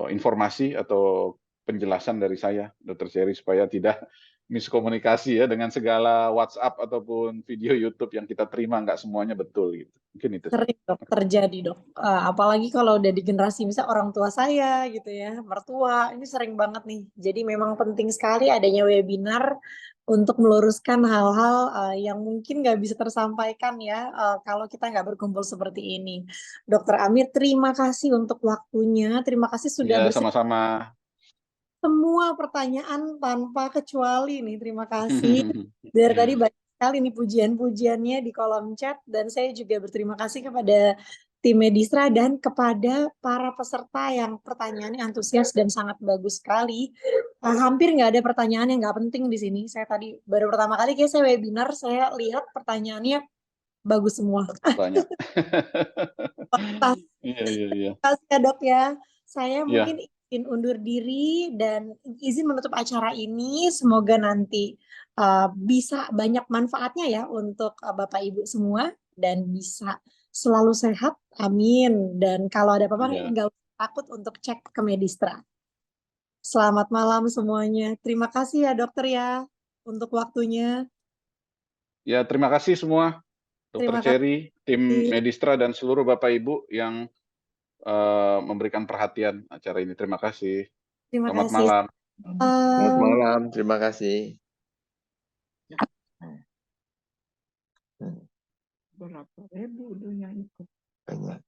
informasi atau penjelasan dari saya, Dr. Cherry, supaya tidak miskomunikasi ya dengan segala WhatsApp ataupun video YouTube yang kita terima, nggak semuanya betul gitu. Mungkin itu. sering dok terjadi dok. Apalagi kalau udah di generasi misal orang tua saya gitu ya, mertua, ini sering banget nih. Jadi memang penting sekali adanya webinar untuk meluruskan hal-hal yang mungkin nggak bisa tersampaikan ya kalau kita nggak berkumpul seperti ini. Dokter Amir, terima kasih untuk waktunya. Terima kasih sudah Ya, sama-sama. semua pertanyaan tanpa kecuali nih. Terima kasih. Dari tadi banyak sekali nih pujian-pujiannya di kolom chat, dan saya juga berterima kasih kepada tim Medistra dan kepada para peserta yang pertanyaannya antusias dan sangat bagus sekali. Hampir nggak ada pertanyaan yang nggak penting di sini. Saya tadi baru pertama kali kayak saya webinar, saya lihat pertanyaannya bagus semua. Banyak. Iya. Terima kasih ya dok ya. Saya Iya. mungkin izin undur diri dan izin menutup acara ini. Semoga nanti bisa banyak manfaatnya ya untuk Bapak Ibu semua dan bisa selalu sehat. Amin. Dan kalau ada apa-apa Iya. nggak usah takut untuk cek ke Medistra. Selamat malam semuanya. Terima kasih ya dokter ya untuk waktunya. Ya, terima kasih semua, Dr. Terima Cherry, tim kasih. Medistra dan seluruh Bapak Ibu yang memberikan perhatian acara ini. Terima kasih. Terima Selamat kasih. malam. Selamat malam, terima kasih. Berapa ribu yang ikut? Banyak.